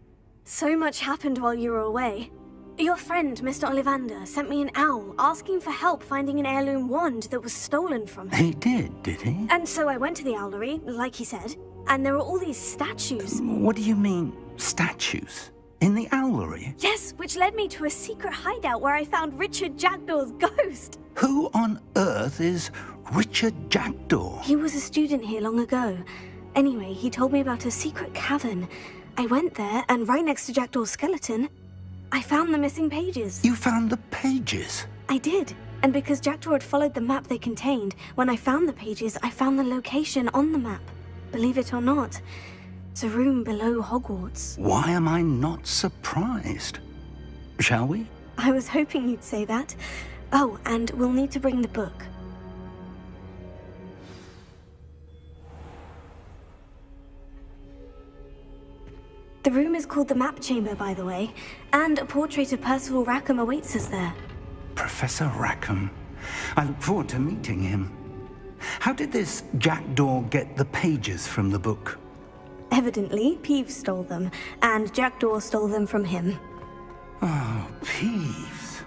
So much happened while you were away. Your friend, Mr. Ollivander, sent me an owl asking for help finding an heirloom wand that was stolen from him. He did he? And so I went to the owlery, like he said, and there were all these statues. What do you mean, statues? In the owlery? Yes, which led me to a secret hideout where I found Richard Jackdaw's ghost. Who on earth is Richard Jackdaw? He was a student here long ago. Anyway, he told me about a secret cavern. I went there, and right next to Jackdaw's skeleton, I found the missing pages. You found the pages? I did. And because Jackdaw had followed the map they contained, when I found the pages, I found the location on the map. Believe it or not, it's a room below Hogwarts. Why am I not surprised? Shall we? I was hoping you'd say that. Oh, and we'll need to bring the book. The room is called the Map Chamber, by the way, and a portrait of Percival Rackham awaits us there. Professor Rackham. I look forward to meeting him. How did this jackdaw get the pages from the book? Evidently, Peeves stole them, and Jackdaw stole them from him. Oh, Peeves.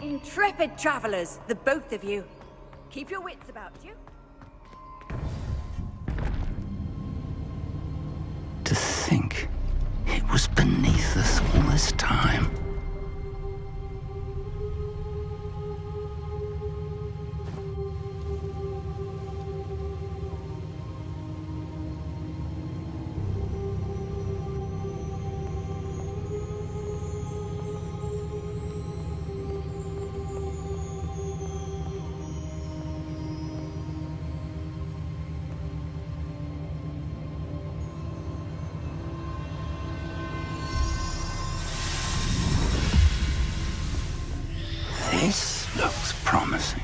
Intrepid travelers, the both of you. Keep your wits about you. To think it was beneath us all this time. This looks promising.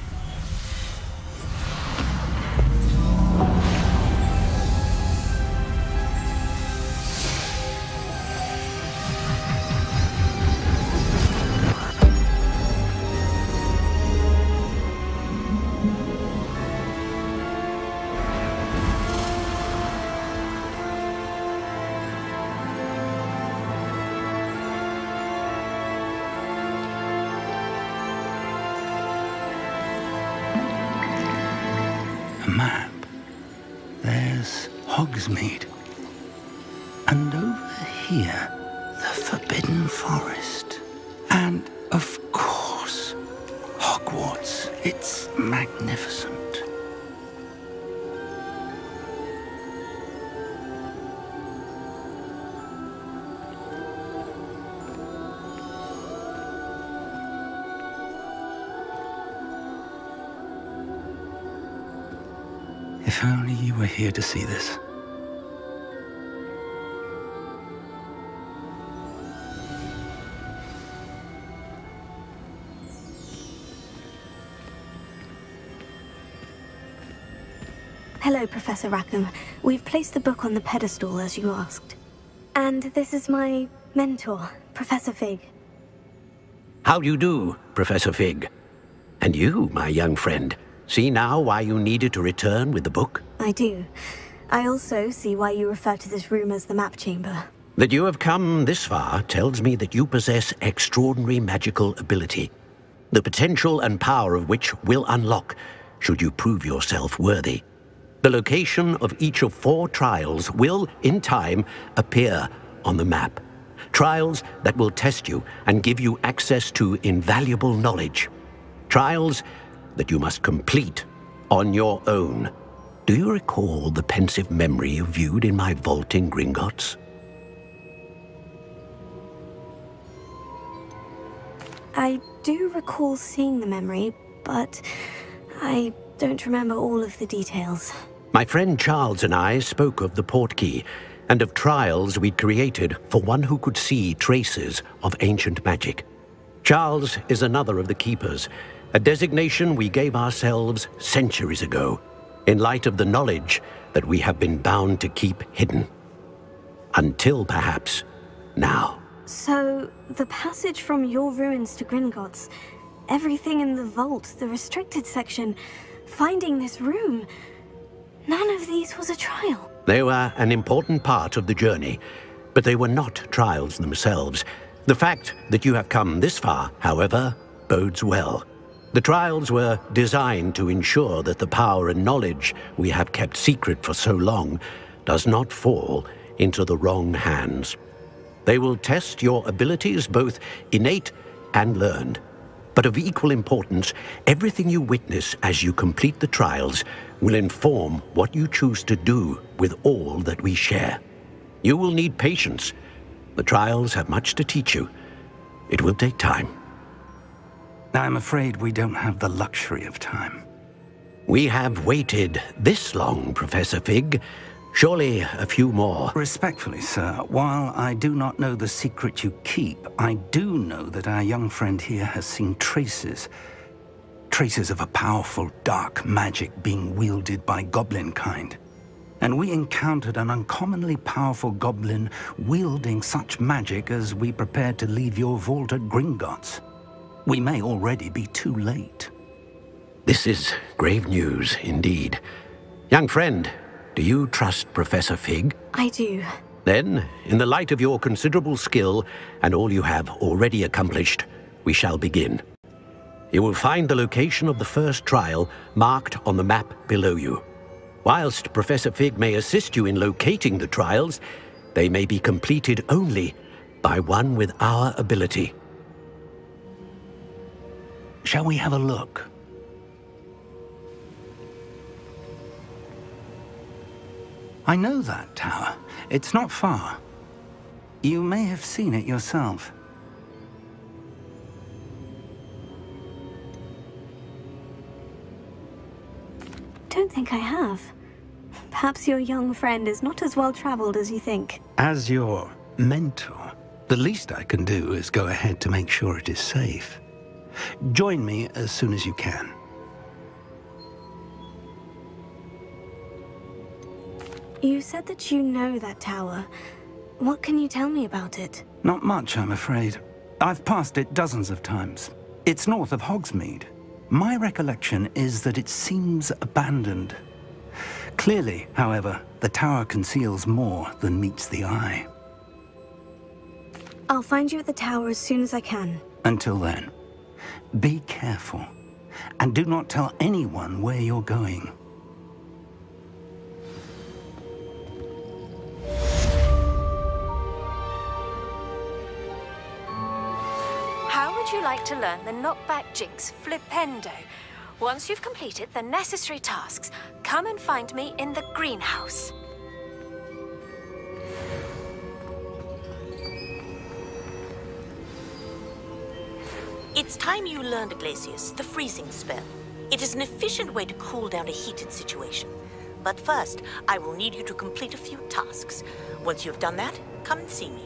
A map. There's Hogsmeade. And over here, the Forbidden Forest. And, of course, Hogwarts. It's magnificent. If only you were here to see this. Hello, Professor Rackham. We've placed the book on the pedestal, as you asked. And this is my mentor, Professor Fig. How do you do, Professor Fig? And you, my young friend, see now why you needed to return with the book? I do. I also see why you refer to this room as the Map Chamber. That you have come this far tells me that you possess extraordinary magical ability, the potential and power of which will unlock should you prove yourself worthy. The location of each of 4 trials will, in time, appear on the map. Trials that will test you and give you access to invaluable knowledge. Trials that you must complete on your own. Do you recall the pensive memory you viewed in my vault in Gringotts? I do recall seeing the memory, but I don't remember all of the details. My friend Charles and I spoke of the portkey and of trials we'd created for one who could see traces of ancient magic. Charles is another of the keepers, a designation we gave ourselves centuries ago, in light of the knowledge that we have been bound to keep hidden. Until, perhaps, now. So, the passage from your ruins to Gringotts, everything in the vault, the restricted section, finding this room, none of these was a trial. They were an important part of the journey, but they were not trials themselves. The fact that you have come this far, however, bodes well. The trials were designed to ensure that the power and knowledge we have kept secret for so long does not fall into the wrong hands. They will test your abilities, both innate and learned. But of equal importance, everything you witness as you complete the trials will inform what you choose to do with all that we share. You will need patience. The trials have much to teach you. It will take time. I'm afraid we don't have the luxury of time. We have waited this long, Professor Fig. Surely a few more. Respectfully, sir, while I do not know the secret you keep, I do know that our young friend here has seen traces of a powerful dark magic being wielded by goblin kind. And we encountered an uncommonly powerful goblin wielding such magic as we prepared to leave your vault at Gringotts. We may already be too late. This is grave news indeed. Young friend, do you trust Professor Fig? I do. Then, in the light of your considerable skill and all you have already accomplished, we shall begin. You will find the location of the first trial marked on the map below you. Whilst Professor Fig may assist you in locating the trials, they may be completed only by one with our ability. Shall we have a look? I know that tower. It's not far. You may have seen it yourself. Don't think I have. Perhaps your young friend is not as well-traveled as you think. As your mentor, the least I can do is go ahead to make sure it is safe. Join me as soon as you can. You said that you know that tower. What can you tell me about it? Not much, I'm afraid. I've passed it dozens of times. It's north of Hogsmeade. My recollection is that it seems abandoned. Clearly, however, the tower conceals more than meets the eye. I'll find you at the tower as soon as I can. Until then, be careful, and do not tell anyone where you're going. How would you like to learn the knockback jinx flipendo? Once you've completed the necessary tasks, come and find me in the greenhouse. It's time you learned, Glacius, the freezing spell. It is an efficient way to cool down a heated situation. But first, I will need you to complete a few tasks. Once you've done that, come and see me.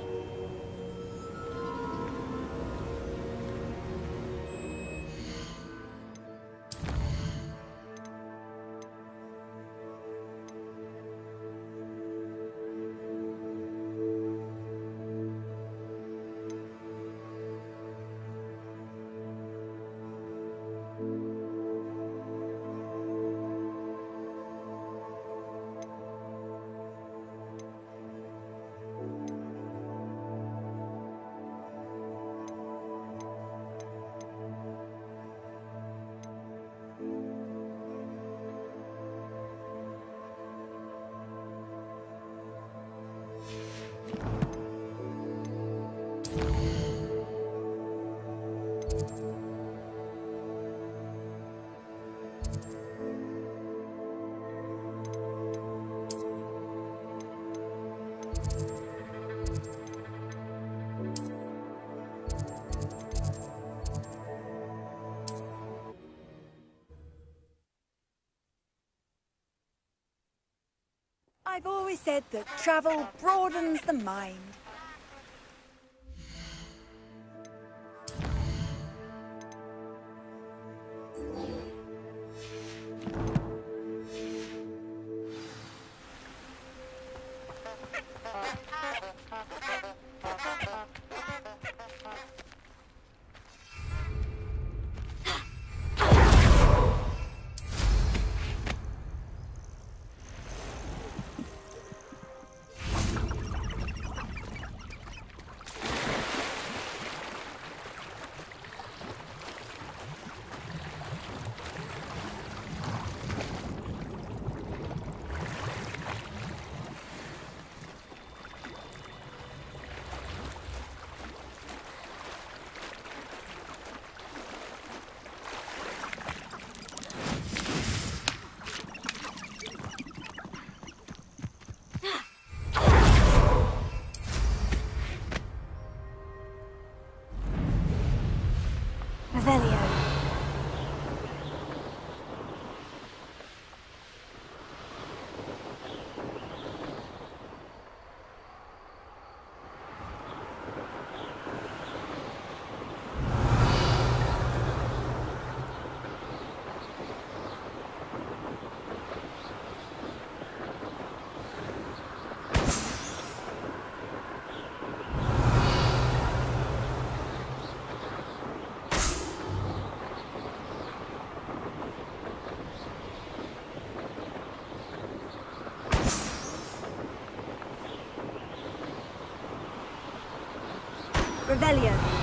I've always said that travel broadens the mind. Revelio.